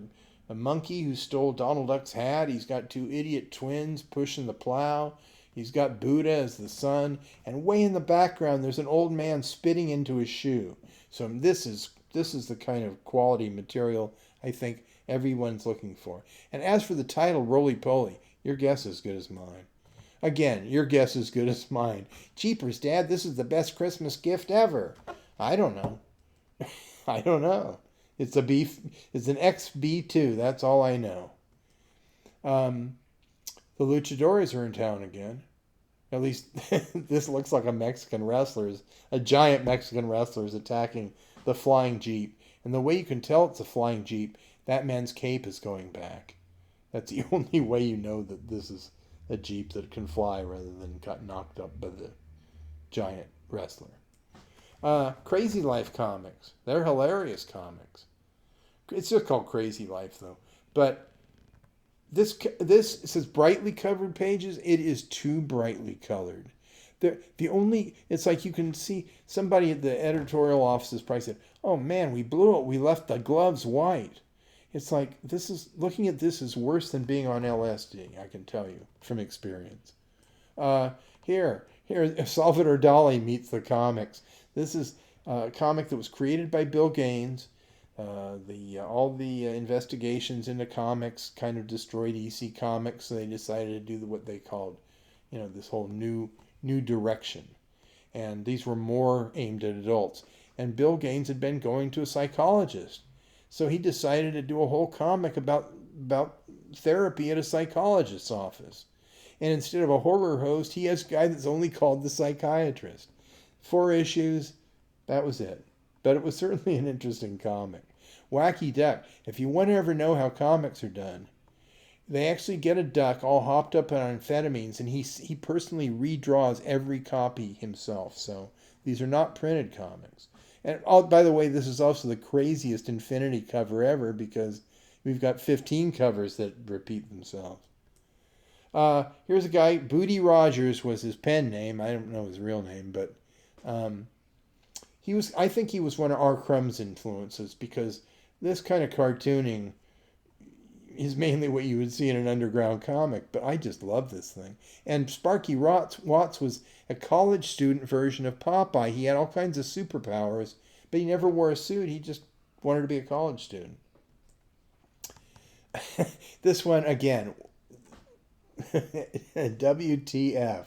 monkey who stole Donald Duck's hat. He's got two idiot twins pushing the plow. He's got Buddha as the son. And way in the background, there's an old man spitting into his shoe. So this is the kind of quality material I think everyone's looking for. And as for the title, Roly Poly, your guess is as good as mine. Again, your guess is as good as mine. Jeepers, Dad, this is the best Christmas gift ever. I don't know. I don't know. It's an XB2. That's all I know. The Luchadores are in town again. At least this looks like a giant Mexican wrestler is attacking the flying Jeep. And the way you can tell it's a flying Jeep, that man's cape is going back. That's the only way you know that this is a Jeep that can fly rather than got knocked up by the giant wrestler. Crazy Life comics. They're hilarious comics. It's just called Crazy Life, though. But this says brightly covered pages. It is too brightly colored. It's like you can see somebody at the editorial offices probably said, "Oh man, we blew it. We left the gloves white." It's like looking at this is worse than being on LSD. I can tell you from experience. Here, Salvador Dali meets the comics. This is a comic that was created by Bill Gaines. All the investigations into comics kind of destroyed EC Comics, so they decided to do what they called, this whole new direction. And these were more aimed at adults. And Bill Gaines had been going to a psychologist, so he decided to do a whole comic about therapy at a psychologist's office. And instead of a horror host, he has a guy that's only called the psychiatrist. 4 issues, that was it. But it was certainly an interesting comic. Wacky Duck. If you want to ever know how comics are done, they actually get a duck all hopped up on amphetamines, and he personally redraws every copy himself. So these are not printed comics. And by the way, this is also the craziest Infinity cover ever because we've got 15 covers that repeat themselves. Here's a guy, Booty Rogers was his pen name. I don't know his real name, but I think he was one of R. Crumb's influences because this kind of cartooning is mainly what you would see in an underground comic, but I just love this thing. And Sparky Watts was a college student version of Popeye. He had all kinds of superpowers, but he never wore a suit. He just wanted to be a college student. This one, again, WTF.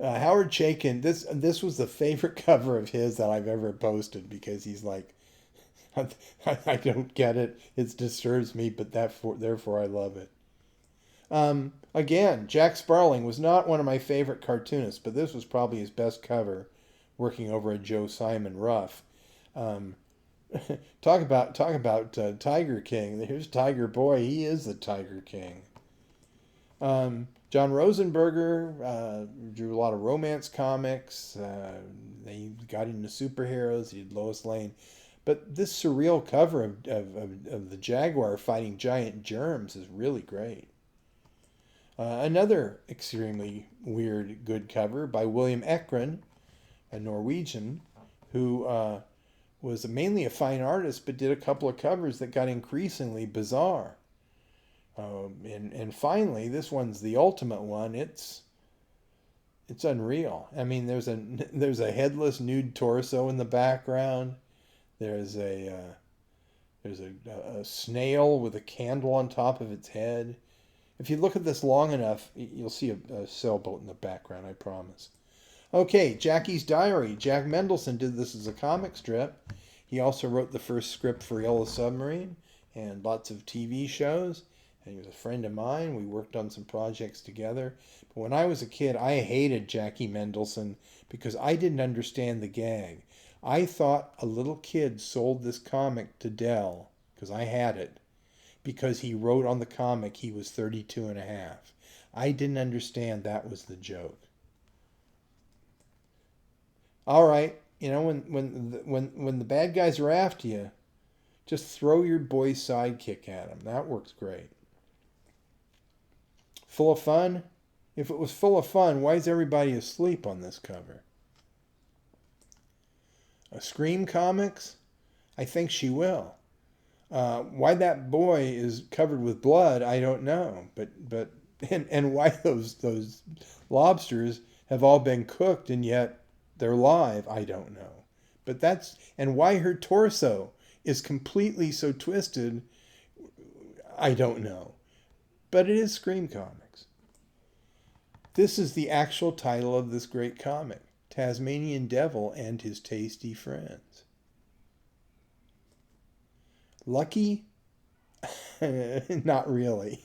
Howard Chaykin, this was the favorite cover of his that I've ever posted because he's like, I don't get it. It disturbs me, but therefore I love it. Again, Jack Sparling was not one of my favorite cartoonists, but this was probably his best cover, working over at Joe Simon Ruff. Um, talk about Tiger King. Here's Tiger Boy. He is the Tiger King. John Rosenberger drew a lot of romance comics. They got into superheroes. He did Lois Lane. But this surreal cover of the Jaguar fighting giant germs is really great. Another extremely weird, good cover by William Ekren, a Norwegian, who was mainly a fine artist, but did a couple of covers that got increasingly bizarre. And finally, this one's the ultimate one. It's unreal. I mean, there's a headless nude torso in the background. There's a snail with a candle on top of its head. If you look at this long enough, you'll see a sailboat in the background, I promise. Okay, Jackie's Diary. Jack Mendelson did this as a comic strip. He also wrote the first script for Yellow Submarine and lots of TV shows. And he was a friend of mine. We worked on some projects together. But when I was a kid, I hated Jackie Mendelson because I didn't understand the gag. I thought a little kid sold this comic to Dell, because I had it, because he wrote on the comic he was 32 and a half. I didn't understand that was the joke. All right, when the bad guys are after you, just throw your boy's sidekick at them. That works great. Full of fun? If it was full of fun, why is everybody asleep on this cover? Scream Comics? I think she will. Why that boy is covered with blood, I don't know. But why those lobsters have all been cooked and yet they're live, I don't know. And why her torso is completely so twisted, I don't know. But it is Scream Comics. This is the actual title of this great comic, Tasmanian Devil and His Tasty Friends. Lucky? Not really.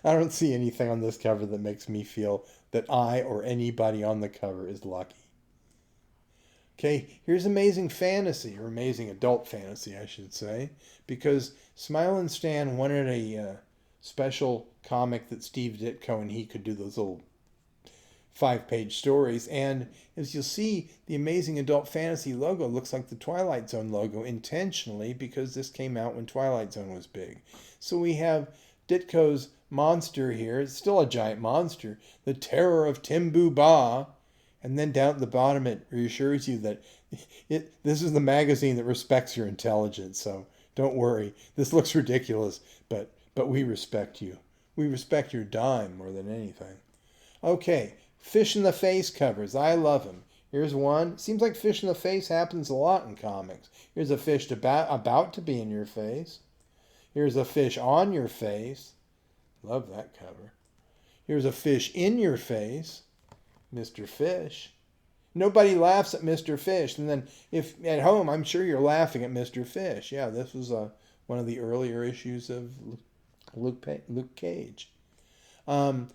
I don't see anything on this cover that makes me feel that I or anybody on the cover is lucky. Okay, here's Amazing Fantasy, or Amazing Adult Fantasy, I should say, because Smile and Stan wanted a special comic that Steve Ditko and he could do those little 5-page stories. And as you'll see, the Amazing Adult Fantasy logo looks like the Twilight Zone logo intentionally because this came out when Twilight Zone was big. So we have Ditko's monster here. It's still a giant monster. The Terror of Timbu Ba. And then down at the bottom, it reassures you that this is the magazine that respects your intelligence. So don't worry. This looks ridiculous, but we respect you. We respect your dime more than anything. Okay, Fish in the Face covers. I love them. Here's one. Seems like Fish in the Face happens a lot in comics. Here's a fish about to be in your face. Here's a fish on your face. Love that cover. Here's a fish in your face. Mr. Fish. Nobody laughs at Mr. Fish. And then if at home, I'm sure you're laughing at Mr. Fish. Yeah, this was one of the earlier issues of Luke Cage.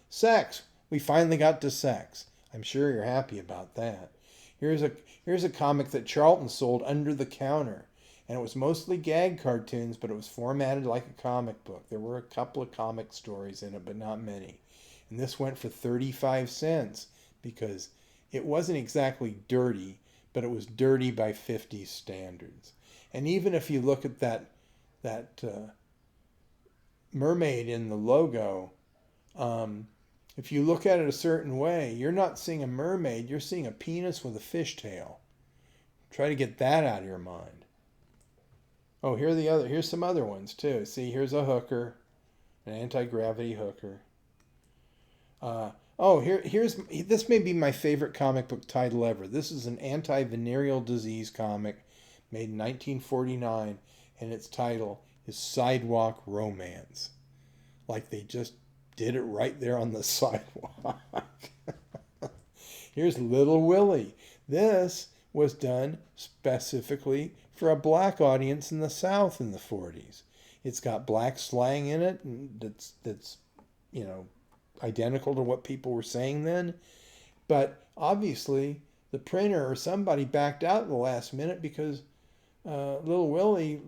Sex. We finally got to sex. I'm sure you're happy about that. Here's a comic that Charlton sold under the counter. And it was mostly gag cartoons, but it was formatted like a comic book. There were a couple of comic stories in it, but not many. And this went for 35 cents because it wasn't exactly dirty, but it was dirty by 50 standards. And even if you look at that mermaid in the logo, if you look at it a certain way, you're not seeing a mermaid, you're seeing a penis with a fishtail. Try to get that out of your mind. Oh, here's some other ones too. See, here's a hooker, an anti-gravity hooker. This may be my favorite comic book title ever. This is an anti-venereal disease comic made in 1949, and its title is Sidewalk Romance. Like they just did it right there on the sidewalk. Here's Little Willie. This was done specifically for a black audience in the South in the 40s. It's got black slang in it that's identical to what people were saying then. But obviously, the printer or somebody backed out at the last minute because little Willie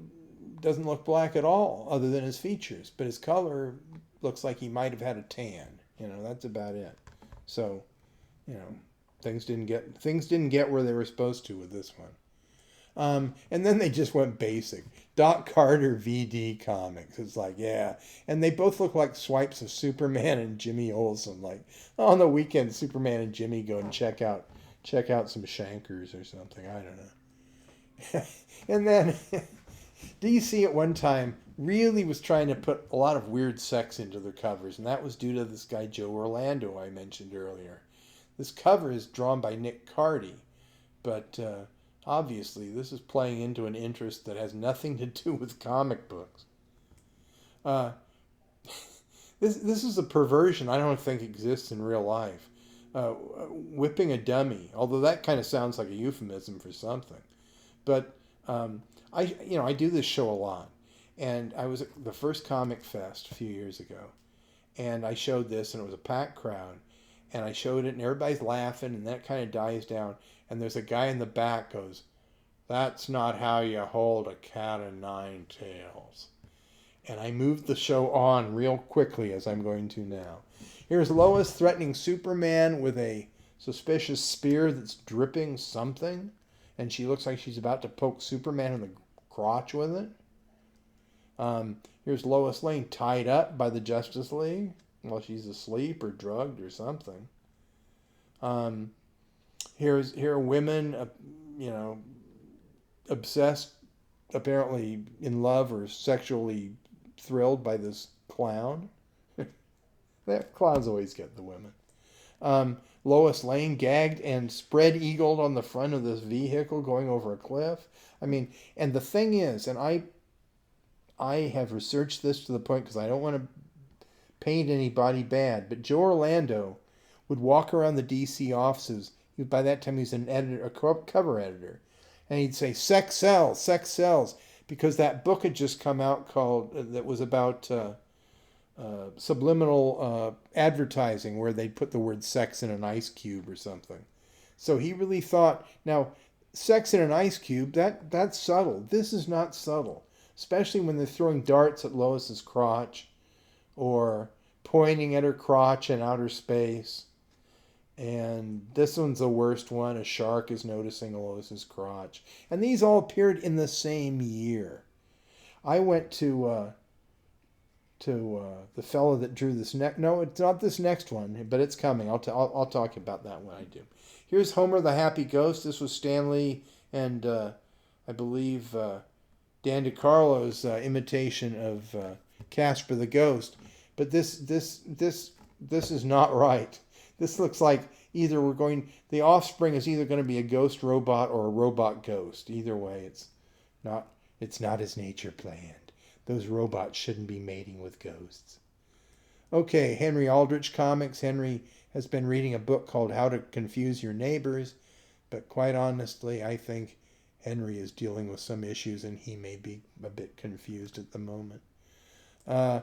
doesn't look black at all, other than his features, but his color looks like he might have had a tan. That's about it. So, things didn't get where they were supposed to with this one. And then they just went basic. Doc Carter VD Comics. It's like, yeah. And they both look like swipes of Superman and Jimmy Olsen. Like, on the weekend, Superman and Jimmy go and check out some Shankers or something. I don't know. And then DC at one time really was trying to put a lot of weird sex into their covers. And that was due to this guy, Joe Orlando, I mentioned earlier. This cover is drawn by Nick Carty. But obviously, this is playing into an interest that has nothing to do with comic books. This is a perversion I don't think exists in real life. Whipping a dummy, although that kind of sounds like a euphemism for something. But I do this show a lot, and I was at the first Comic Fest a few years ago, and I showed this, and it was a packed crowd, and I showed it, and everybody's laughing, and then it kind of dies down. And there's a guy in the back goes, "That's not how you hold a cat o' nine tails." And I moved the show on real quickly, as I'm going to now. Here's Lois threatening Superman with a suspicious spear that's dripping something. And she looks like she's about to poke Superman in the crotch with it. Here's Lois Lane tied up by the Justice League while she's asleep or drugged or something. Here are women, obsessed, apparently in love or sexually thrilled by this clown. That clowns always get the women. Lois Lane gagged and spread-eagled on the front of this vehicle going over a cliff. I mean, and the thing is, and I have researched this to the point because I don't want to paint anybody bad, but Joe Orlando would walk around the DC offices. By that time, he was an editor, a cover editor. And he'd say, sex sells, because that book had just come out that was about subliminal advertising, where they'd put the word sex in an ice cube or something. So he really thought, now, sex in an ice cube, that's subtle. This is not subtle, especially when they're throwing darts at Lois's crotch or pointing at her crotch in outer space. And this one's the worst one. A shark is noticing Lois's crotch. And these all appeared in the same year. I went to the fellow that drew this next. No, it's not this next one, but it's coming. I'll talk about that when I do. Here's Homer the Happy Ghost. This was Stanley and I believe Dan DeCarlo's imitation of Casper the Ghost. But this is not right. This looks like either the offspring is either going to be a ghost robot or a robot ghost. Either way, it's not as nature planned. Those robots shouldn't be mating with ghosts. Okay, Henry Aldrich Comics. Henry has been reading a book called How to Confuse Your Neighbors, but quite honestly, I think Henry is dealing with some issues and he may be a bit confused at the moment. I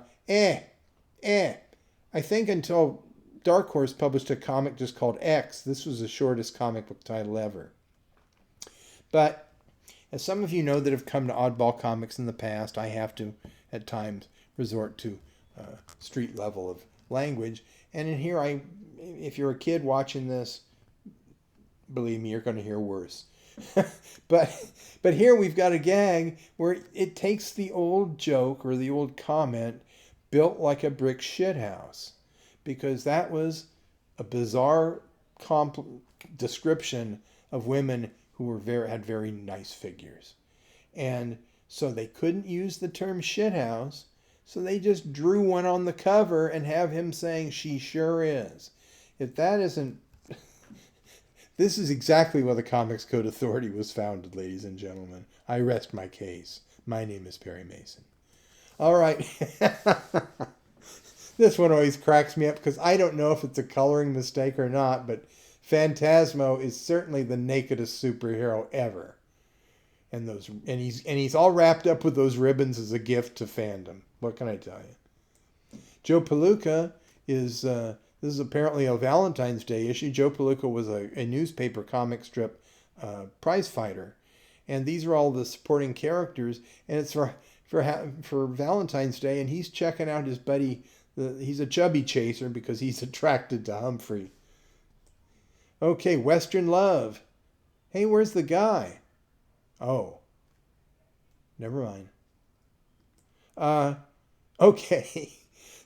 think until Dark Horse published a comic just called X, this was the shortest comic book title ever. But as some of you know that have come to Oddball Comics in the past, I have to, at times, resort to street level of language. And in here, if you're a kid watching this, believe me, you're going to hear worse. But here we've got a gag where it takes the old joke or the old comment, built like a brick shithouse. Because that was a bizarre description of women who had very nice figures. And so they couldn't use the term shithouse, so they just drew one on the cover and have him saying, "She sure is." If that isn't... This is exactly why the Comics Code Authority was founded, ladies and gentlemen. I rest my case. My name is Perry Mason. All right. This one always cracks me up because I don't know if it's a coloring mistake or not, but Phantasmo is certainly the nakedest superhero ever. And he's all wrapped up with those ribbons as a gift to fandom. What can I tell you? Joe Palooka is the This is apparently a Valentine's Day issue. Joe Palooka was a newspaper comic strip prize fighter. And these are all the supporting characters. And it's for Valentine's Day. And he's checking out his buddy. He's a chubby chaser because he's attracted to Humphrey. Okay, Western Love. Hey, where's the guy? Oh, never mind. Okay.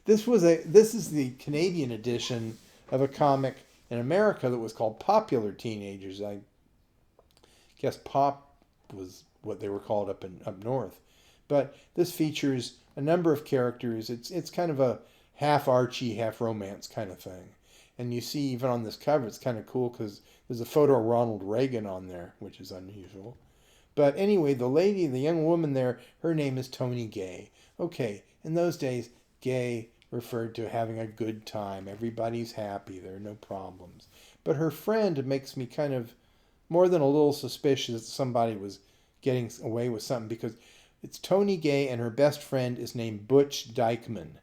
This is the Canadian edition of a comic in America that was called Popular Teenagers. I guess Pop was what they were called up north. But this features a number of characters. It's kind of a half Archie, half romance kind of thing. And you see even on this cover, it's kind of cool because there's a photo of Ronald Reagan on there, which is unusual. But anyway, the young woman there, her name is Tony Gay. Okay, in those days, gay referred to having a good time. Everybody's happy. There are no problems. But her friend makes me kind of more than a little suspicious that somebody was getting away with something, because it's Tony Gay and her best friend is named Butch Dykeman.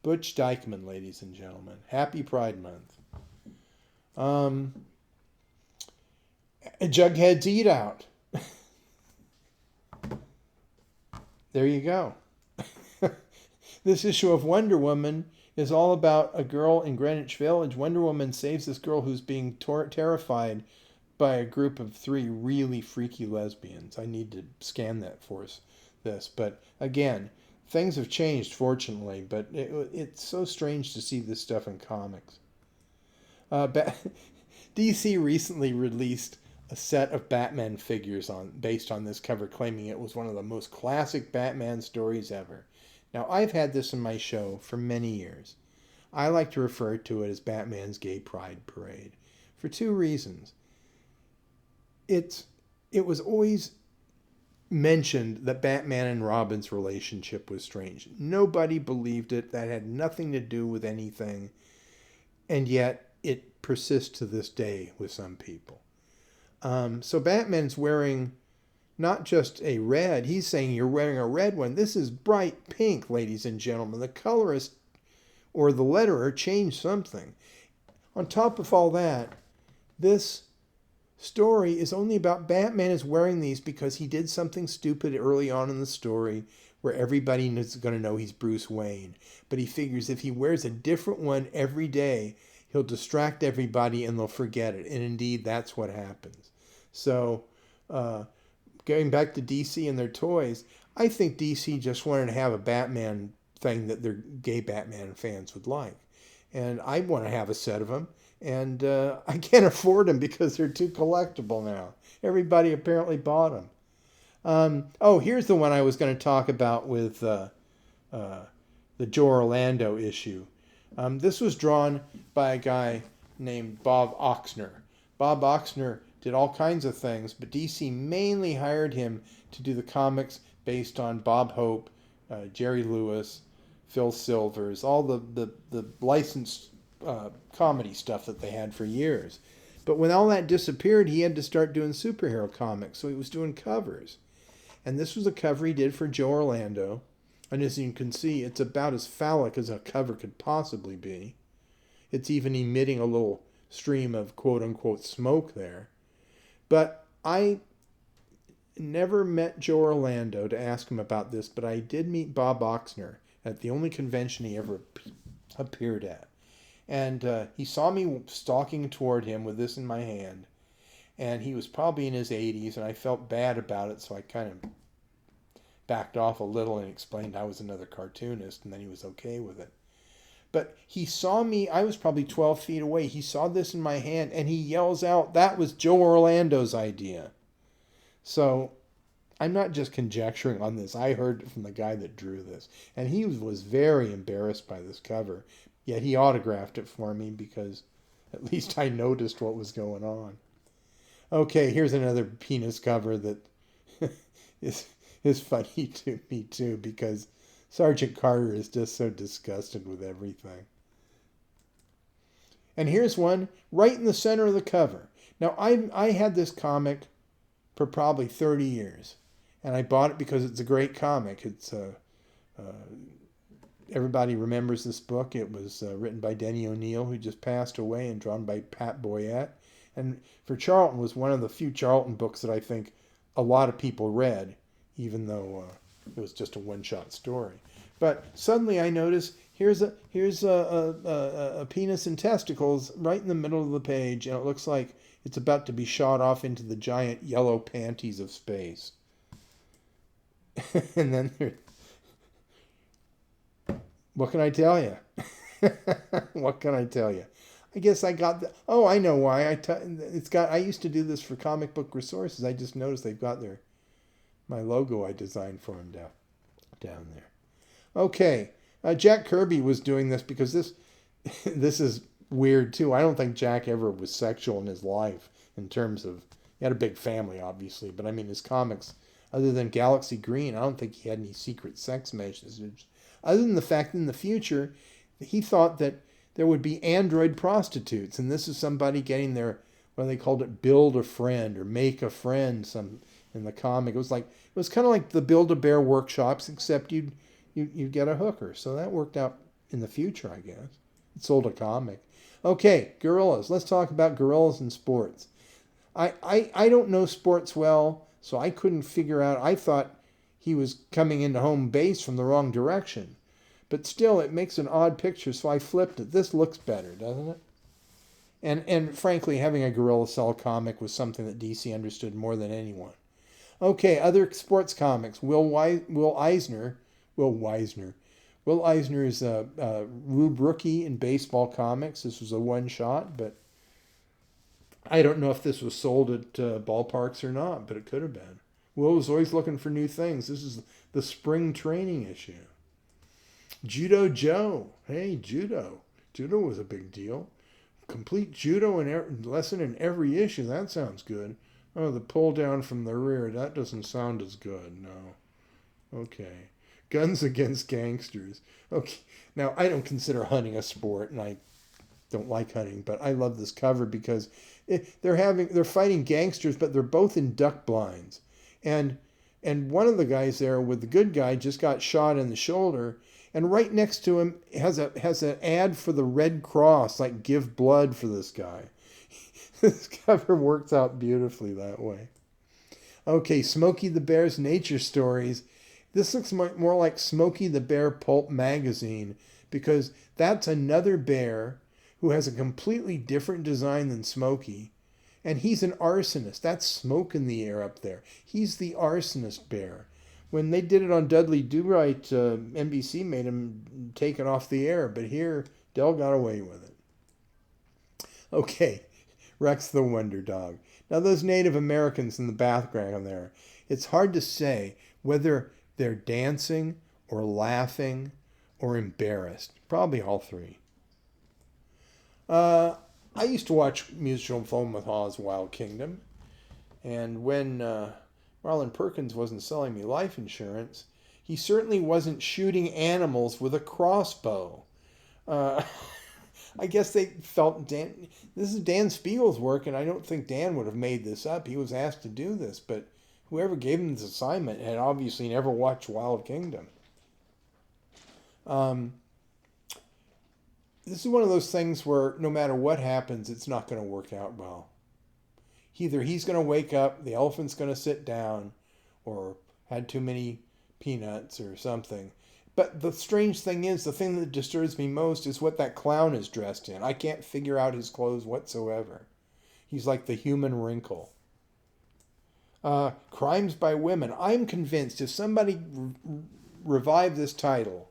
Butch Dykeman, ladies and gentlemen. Happy Pride Month. Jughead's Eat Out. There you go. This issue of Wonder Woman is all about a girl in Greenwich Village. Wonder Woman saves this girl who's being terrified by a group of 3 really freaky lesbians. I need to scan that for this. But again, things have changed, fortunately. But it's so strange to see this stuff in comics. DC recently released a set of Batman figures based on this cover, claiming it was one of the most classic Batman stories ever. Now, I've had this in my show for many years. I like to refer to it as Batman's Gay Pride Parade for 2 reasons. It was always mentioned that Batman and Robin's relationship was strange. Nobody believed it. That had nothing to do with anything. And yet, it persists to this day with some people. So Batman's wearing not just a red. He's saying you're wearing a red one. This is bright pink, ladies and gentlemen. The colorist or the letterer changed something. On top of all that, this story is only about Batman is wearing these because he did something stupid early on in the story where everybody is going to know he's Bruce Wayne. But he figures if he wears a different one every day, he'll distract everybody and they'll forget it. And indeed, that's what happens. So, going back to DC and their toys, I think DC just wanted to have a Batman thing that their gay Batman fans would like. And I want to have a set of them. And I can't afford them because they're too collectible now. Everybody apparently bought them. Here's the one I was going to talk about with the Joe Orlando issue. This was drawn by a guy named Bob Oxner. Bob Oxner did all kinds of things, but DC mainly hired him to do the comics based on Bob Hope, Jerry Lewis, Phil Silvers, all the licensed comedy stuff that they had for years. But when all that disappeared, he had to start doing superhero comics, so he was doing covers. And this was a cover he did for Joe Orlando. And as you can see, it's about as phallic as a cover could possibly be. It's even emitting a little stream of quote-unquote smoke there. But I never met Joe Orlando to ask him about this, but I did meet Bob Oxner at the only convention he ever appeared at. And he saw me stalking toward him with this in my hand. And he was probably in his 80s, and I felt bad about it, so I kind of backed off a little and explained I was another cartoonist, and then he was okay with it. But he saw me, I was probably 12 feet away. He saw this in my hand, and he yells out, "That was Joe Orlando's idea." So I'm not just conjecturing on this. I heard it from the guy that drew this. And he was very embarrassed by this cover. Yet he autographed it for me because at least I noticed what was going on. Okay, here's another penis cover that is funny to me too, because Sergeant Carter is just so disgusted with everything. And here's one right in the center of the cover. Now, I had this comic for probably 30 years, and I bought it because it's a great comic. It's everybody remembers this book. It was written by Denny O'Neil, who just passed away, and drawn by Pat Boyette. And for Charlton, was one of the few Charlton books that I think a lot of people read, even though it was just a one-shot story. But suddenly I notice here's a penis and testicles right in the middle of the page, and it looks like it's about to be shot off into the giant yellow panties of space. And then what can I tell you? What can I tell you? I guess I got the. Oh, I know why. I used to do this for Comic Book Resources. I just noticed they've got my logo I designed for them down there. Okay, Jack Kirby was doing this because this is weird too. I don't think Jack ever was sexual in his life in terms of, he had a big family obviously, but I mean his comics, other than Galaxy Green, I don't think he had any secret sex messages, other than the fact that in the future he thought that there would be android prostitutes, and this is somebody getting their, what they called it, build a friend or make a friend. Some in the comic, it was kind of like the Build-A-Bear workshops, except you'd get a hooker. So that worked out in the future, I guess. It sold a comic. Okay, gorillas. Let's talk about gorillas in sports. I don't know sports well, so I couldn't figure out. I thought he was coming into home base from the wrong direction. But still, it makes an odd picture, so I flipped it. This looks better, doesn't it? And frankly, having a gorilla sell comic was something that DC understood more than anyone. Okay, other sports comics. Will Eisner is a Rube Rookie in baseball comics. This was a one-shot, but I don't know if this was sold at ballparks or not, but it could have been. Will was always looking for new things. This is the spring training issue. Judo Joe. Hey, judo. Judo was a big deal. Complete judo lesson in every issue. That sounds good. Oh, the pull down from the rear. That doesn't sound as good. No. Okay. Guns Against Gangsters. Okay. Now, I don't consider hunting a sport, and I don't like hunting, but I love this cover because they're fighting gangsters, but they're both in duck blinds. And one of the guys there with the good guy just got shot in the shoulder, and right next to him has an ad for the Red Cross, like give blood for this guy. This cover works out beautifully that way. Okay, Smokey the Bear's Nature Stories. This looks more like Smokey the Bear Pulp Magazine, because that's another bear who has a completely different design than Smokey, and he's an arsonist. That's smoke in the air up there. He's the arsonist bear. When they did it on Dudley Do-Right, NBC made him take it off the air, but here, Dell got away with it. Okay, Rex the Wonder Dog. Now those Native Americans in the background there, it's hard to say whether they're dancing or laughing or embarrassed. Probably all three. I used to watch Musical Film with Hawes Wild Kingdom, and when Marlon Perkins wasn't selling me life insurance, he certainly wasn't shooting animals with a crossbow. I guess they felt this is Dan Spiegel's work, and I don't think Dan would have made this up. He was asked to do this, but whoever gave him this assignment had obviously never watched Wild Kingdom. This is one of those things where no matter what happens, it's not going to work out well. Either he's going to wake up, the elephant's going to sit down, or had too many peanuts or something. But the strange thing is, the thing that disturbs me most is what that clown is dressed in. I can't figure out his clothes whatsoever. He's like the human wrinkle. Crimes by Women. I'm convinced if somebody revived this title,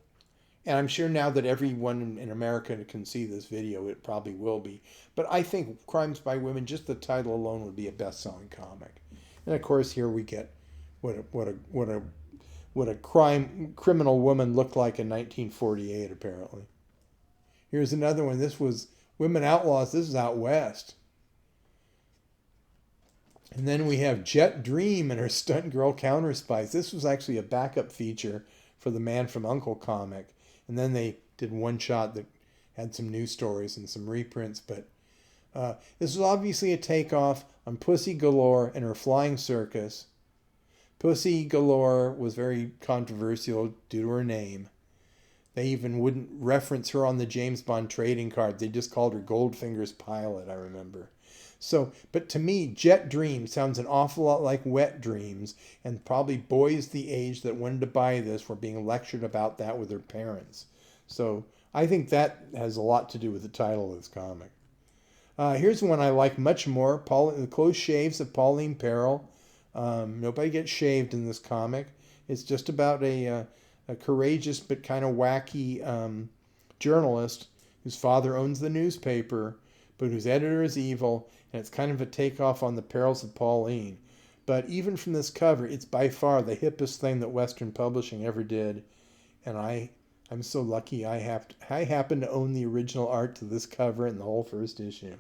and I'm sure now that everyone in America can see this video, it probably will be. But I think Crimes by Women, just the title alone, would be a best-selling comic. And of course, here we get what a criminal woman looked like in 1948, apparently. Here's another one. This was Women Outlaws. This is out west. And then we have Jet Dream and her stunt girl counter spies. This was actually a backup feature for the Man from U.N.C.L.E. comic. And then they did one shot that had some news stories and some reprints. But this was obviously a takeoff on Pussy Galore and her flying circus. Pussy Galore was very controversial due to her name. They even wouldn't reference her on the James Bond trading card. They just called her Goldfinger's pilot, I remember. So, but to me, Jet Dream sounds an awful lot like Wet Dreams, and probably boys the age that wanted to buy this were being lectured about that with their parents. So I think that has a lot to do with the title of this comic. Here's one I like much more, The Close Shaves of Pauline Perrell. Nobody gets shaved in this comic. It's just about a courageous but kind of wacky journalist whose father owns the newspaper, but whose editor is evil, and it's kind of a takeoff on the perils of Pauline. But even from this cover, it's by far the hippest thing that Western Publishing ever did, and I'm so lucky I happen to own the original art to this cover and the whole first issue.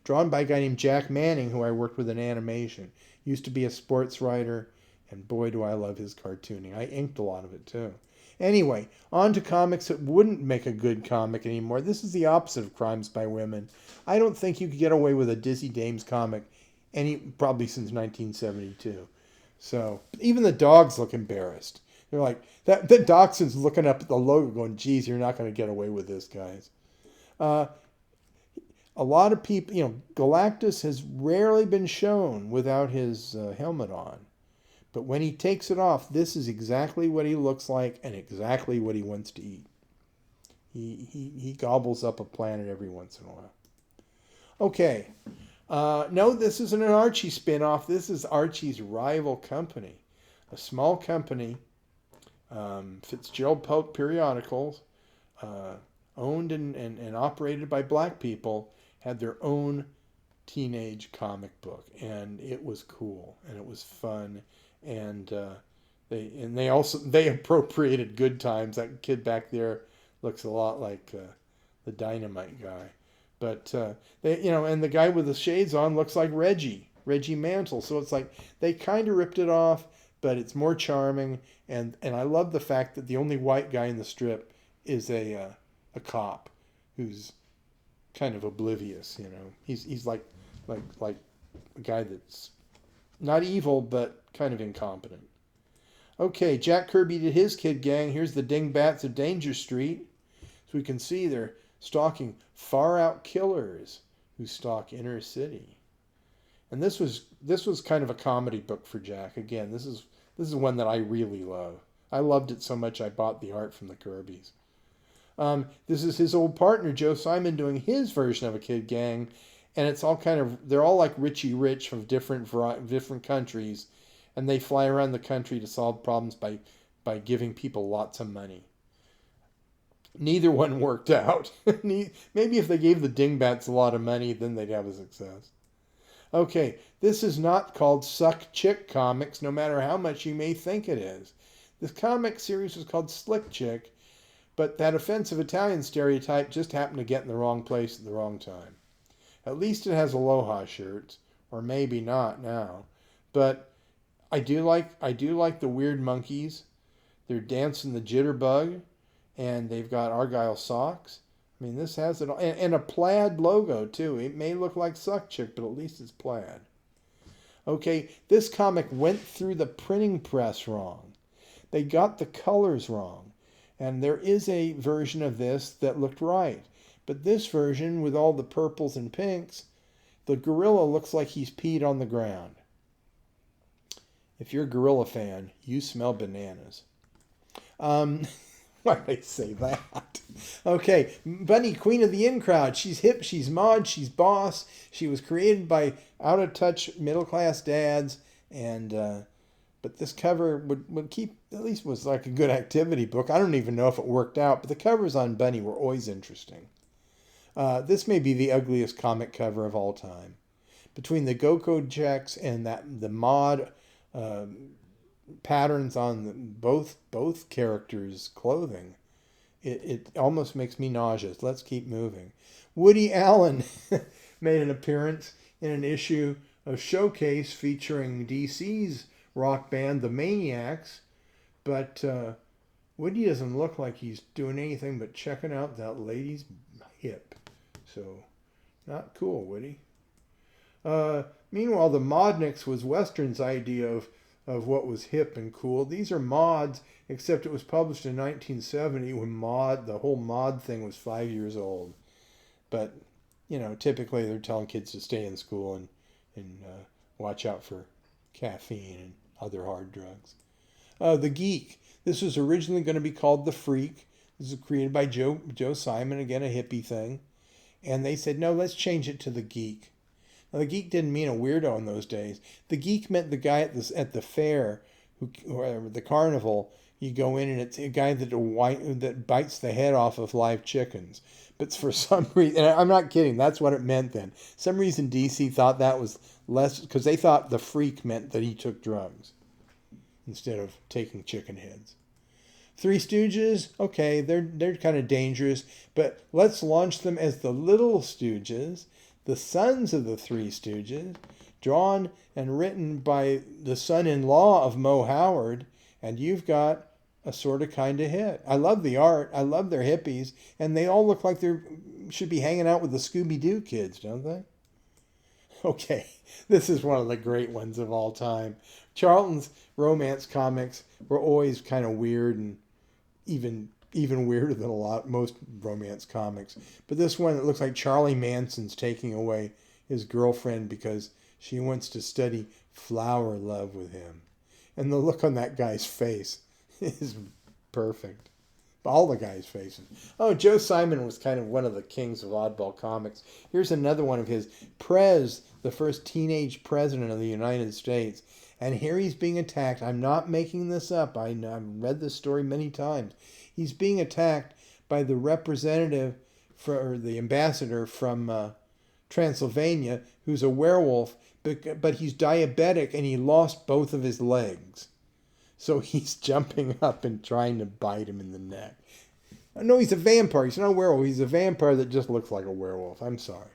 Drawn by a guy named Jack Manning, who I worked with in animation. Used to be a sports writer, and boy do I love his cartooning. I inked a lot of it too. Anyway, on to comics that wouldn't make a good comic anymore. This is the opposite of Crimes by Women. I don't think you could get away with a Dizzy Dames comic probably since 1972. So even the dogs look embarrassed. They're like, the dachshund's looking up at the logo going, geez, you're not going to get away with this, guys. A lot of people, Galactus has rarely been shown without his helmet on. But when he takes it off, this is exactly what he looks like and exactly what he wants to eat. He gobbles up a planet every once in a while. Okay. No, this isn't an Archie spinoff. This is Archie's rival company. A small company, Fitzgerald Pope Periodicals, owned and operated by black people, had their own teenage comic book, and it was cool and it was fun, and they appropriated Good Times. That kid back there looks a lot like the Dynamite guy, but and the guy with the shades on looks like Reggie Mantle. So it's like they kind of ripped it off, but it's more charming, and I love the fact that the only white guy in the strip is a cop who's kind of oblivious. He's like a guy that's not evil but kind of incompetent. Okay, Jack Kirby did his kid gang. Here's the Dingbats of Danger Street. So we can see they're stalking far out killers who stalk inner city. And this was kind of a comedy book for Jack. Again, this is one that I really love. I loved it so much I bought the art from the Kirbys. This is his old partner, Joe Simon, doing his version of a kid gang. And it's all they're all like Richie Rich from different countries. And they fly around the country to solve problems by giving people lots of money. Neither one worked out. Maybe if they gave the Dingbats a lot of money, then they'd have a success. Okay, this is not called Suck Chick Comics, no matter how much you may think it is. This comic series was called Slick Chick, but that offensive Italian stereotype just happened to get in the wrong place at the wrong time. At least it has Aloha shirts, or maybe not now. But I do like the weird monkeys. They're dancing the jitterbug, and they've got Argyle socks. I mean, this has it all. And a plaid logo, too. It may look like Suck Chick, but at least it's plaid. Okay, this comic went through the printing press wrong. They got the colors wrong. And there is a version of this that looked right. But this version, with all the purples and pinks, the gorilla looks like he's peed on the ground. If you're a gorilla fan, you smell bananas. Why did I say that? Okay, Bunny, Queen of the In Crowd. She's hip, she's mod, she's boss. She was created by out-of-touch middle-class dads, and but this cover would keep, at least was like a good activity book. I don't even know if it worked out, but the covers on Bunny were always interesting. This may be the ugliest comic cover of all time. Between the Go-Code checks and the mod patterns on both characters' clothing, it almost makes me nauseous. Let's keep moving. Woody Allen made an appearance in an issue of Showcase featuring DC's rock band, the Maniacs, but Woody doesn't look like he's doing anything but checking out that lady's hip. So, not cool, Woody. Meanwhile, the Modniks was Western's idea of of what was hip and cool. These are mods, except it was published in 1970 when the whole mod thing was 5 years old. But, typically they're telling kids to stay in school and watch out for caffeine and other hard drugs. The Geek. This was originally going to be called The Freak. This was created by Joe Simon, again a hippie thing. And they said, no, let's change it to The Geek. Now, the geek didn't mean a weirdo in those days. The geek meant the guy at the fair, or the carnival. You go in and it's a guy that bites the head off of live chickens. But for some reason, and I'm not kidding, that's what it meant then. Some reason DC thought that was less, because they thought the freak meant that he took drugs instead of taking chicken heads. Three Stooges, okay, they're kind of dangerous, but let's launch them as the Little Stooges, the sons of the Three Stooges, drawn and written by the son-in-law of Mo Howard, and you've got a sort of kind of hit. I love the art, I love their hippies, and they all look like they should be hanging out with the Scooby-Doo kids, don't they? Okay, this is one of the great ones of all time. Charlton's romance comics were always kind of weird and even weirder than most romance comics. But this one, it looks like Charlie Manson's taking away his girlfriend because she wants to study flower love with him. And the look on that guy's face is perfect. All the guys' faces. Oh, Joe Simon was kind of one of the kings of Oddball Comics. Here's another one of his. Prez, the first teenage president of the United States. And here he's being attacked. I'm not making this up. I've read this story many times. He's being attacked by the representative, or the ambassador from Transylvania, who's a werewolf, but he's diabetic and he lost both of his legs. So he's jumping up and trying to bite him in the neck. No, he's a vampire. He's not a werewolf. He's a vampire that just looks like a werewolf. I'm sorry.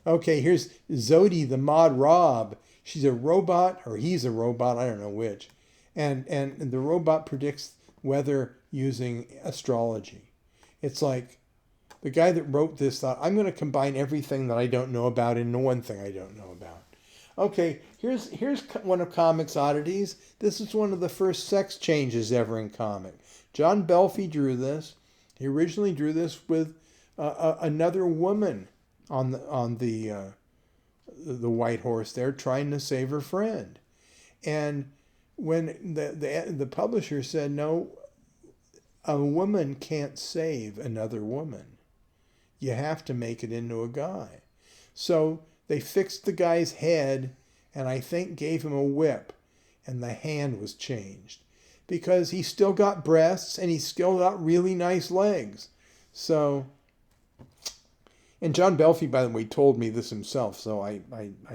Okay, here's Zodi, the mod Rob. She's a robot, or he's a robot, I don't know which. And the robot predicts weather using astrology. It's like the guy that wrote this thought, I'm going to combine everything that I don't know about into one thing I don't know about. Okay, here's one of comics oddities. This is one of the first sex changes ever in comic. John Belfi drew this. He originally drew this with another woman on the white horse there, trying to save her friend. And when the publisher said, no, a woman can't save another woman. You have to make it into a guy. So they fixed the guy's head and I think gave him a whip, and the hand was changed because he still got breasts and he still got really nice legs. So, and John Belfi, by the way, told me this himself, so I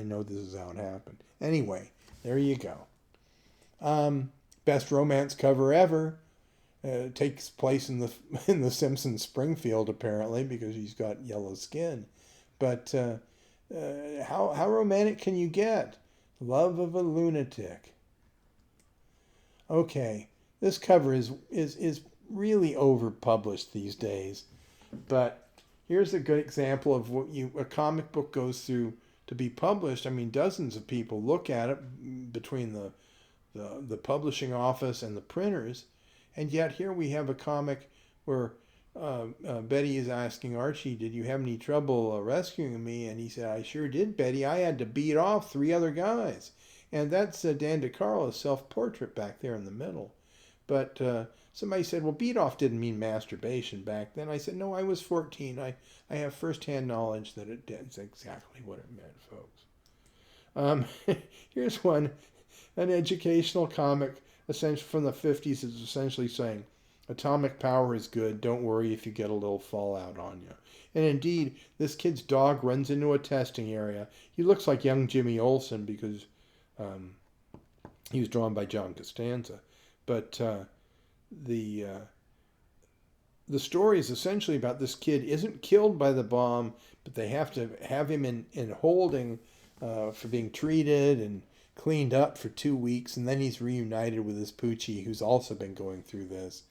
know this is how it happened. Anyway, there you go. Best romance cover ever. Takes place in the Simpsons Springfield, apparently, because he's got yellow skin. But how romantic can you get? Love of a lunatic. Okay, this cover is really overpublished these days, but here's a good example of what a comic book goes through to be published. I mean, dozens of people look at it between the publishing office and the printers, and yet here we have a comic where Betty is asking Archie, did you have any trouble rescuing me? And he said, I sure did, Betty. I had to beat off 3 other guys. And that's Dan DeCarlo's self-portrait back there in the middle. But somebody said, well, beat off didn't mean masturbation back then. I said, no, I was 14. I have firsthand knowledge that it did. It's exactly what it meant, folks. Here's one, an educational comic essentially from the 50s is essentially saying, atomic power is good. Don't worry if you get a little fallout on you. And indeed, this kid's dog runs into a testing area. He looks like young Jimmy Olsen because he was drawn by John Costanza. But the story is essentially about this kid isn't killed by the bomb, but they have to have him in holding for being treated and cleaned up for 2 weeks. And then he's reunited with his Poochie, who's also been going through this.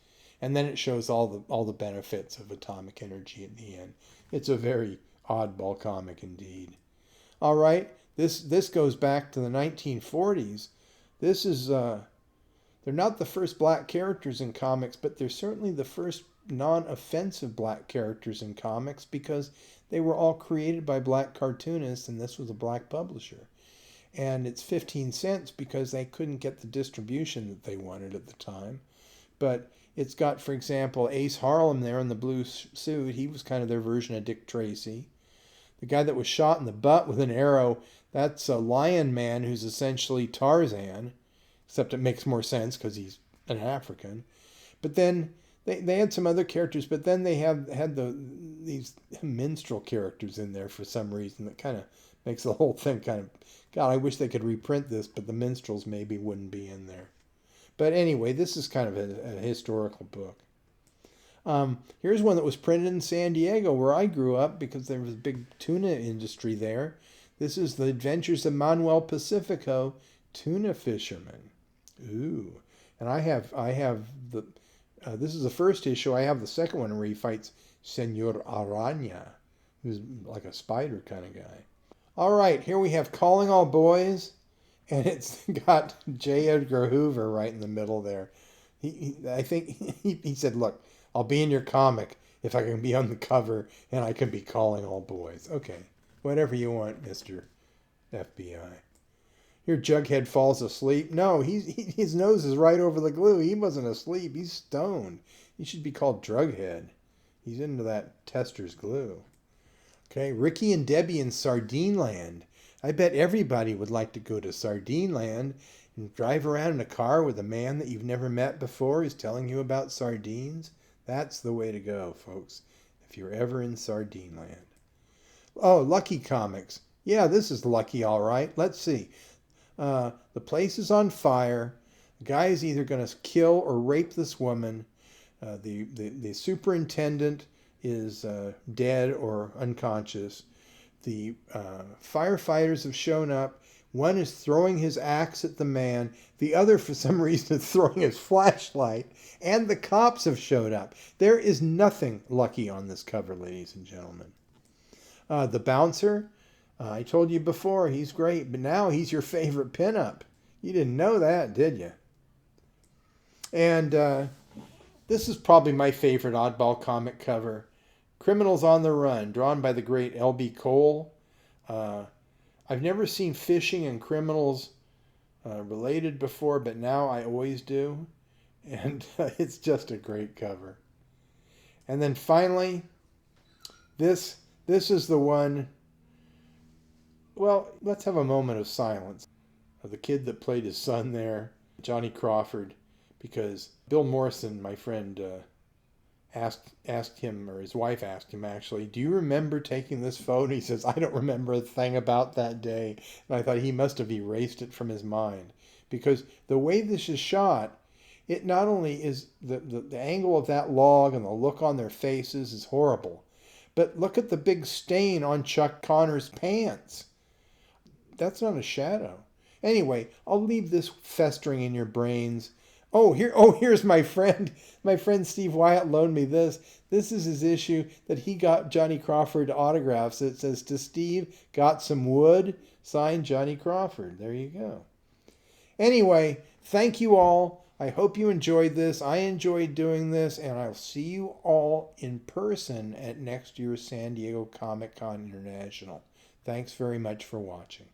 And then it shows all the benefits of atomic energy in the end. It's a very oddball comic indeed. All right, this goes back to the 1940s. This is, they're not the first black characters in comics, but they're certainly the first non-offensive black characters in comics because they were all created by black cartoonists and this was a black publisher. And it's 15 cents because they couldn't get the distribution that they wanted at the time. But it's got, for example, Ace Harlem there in the blue suit. He was kind of their version of Dick Tracy. The guy that was shot in the butt with an arrow, that's a Lion Man who's essentially Tarzan, except it makes more sense because he's an African. But then they had some other characters, but then they had these minstrel characters in there for some reason that kind of makes the whole thing kind of, God, I wish they could reprint this, but the minstrels maybe wouldn't be in there. But anyway, this is kind of a historical book. Here's one that was printed in San Diego, where I grew up, because there was a big tuna industry there. This is The Adventures of Manuel Pacifico, Tuna Fisherman. Ooh. And I have the, this is the first issue. I have the second one where he fights Senor Araña, who's like a spider kind of guy. All right, here we have Calling All Boys, and it's got J. Edgar Hoover right in the middle there. I think he said, look, I'll be in your comic if I can be on the cover and I can be calling all boys. Okay, whatever you want, Mr. FBI. Here Jughead falls asleep. No, his nose is right over the glue. He wasn't asleep. He's stoned. He should be called Drughead. He's into that tester's glue. Okay, Ricky and Debbie in Sardine Land. I bet everybody would like to go to Sardine Land and drive around in a car with a man that you've never met before who's telling you about sardines. That's the way to go, folks, if you're ever in Sardine Land. Oh, Lucky Comics. Yeah, this is Lucky, all right. Let's see. The place is on fire. The guy is either going to kill or rape this woman. The superintendent is dead or unconscious. The firefighters have shown up. One is throwing his axe at the man. The other, for some reason, is throwing his flashlight. And the cops have showed up. There is nothing lucky on this cover, ladies and gentlemen. The bouncer, I told you before, he's great. But now he's your favorite pinup. You didn't know that, did you? And this is probably my favorite Oddball comic cover. Criminals on the Run, drawn by the great L.B. Cole. I've never seen fishing and criminals related before, but now I always do. And it's just a great cover. And then finally, this is the one. Well, let's have a moment of silence of the kid that played his son there, Johnny Crawford, because Bill Morrison, my friend, asked him, or his wife asked him actually, do you remember taking this photo? He says, I don't remember a thing about that day. And I thought he must have erased it from his mind, because the way this is shot, it not only is the angle of that log and the look on their faces is horrible, but look at the big stain on Chuck Connor's pants. That's not a shadow. Anyway, I'll leave this festering in your brains. Here's my friend. My friend Steve Wyatt loaned me this. This is his issue that he got Johnny Crawford autographs. It says, to Steve, got some wood, signed Johnny Crawford. There you go. Anyway, thank you all. I hope you enjoyed this. I enjoyed doing this, and I'll see you all in person at next year's San Diego ComicCon International. Thanks very much for watching.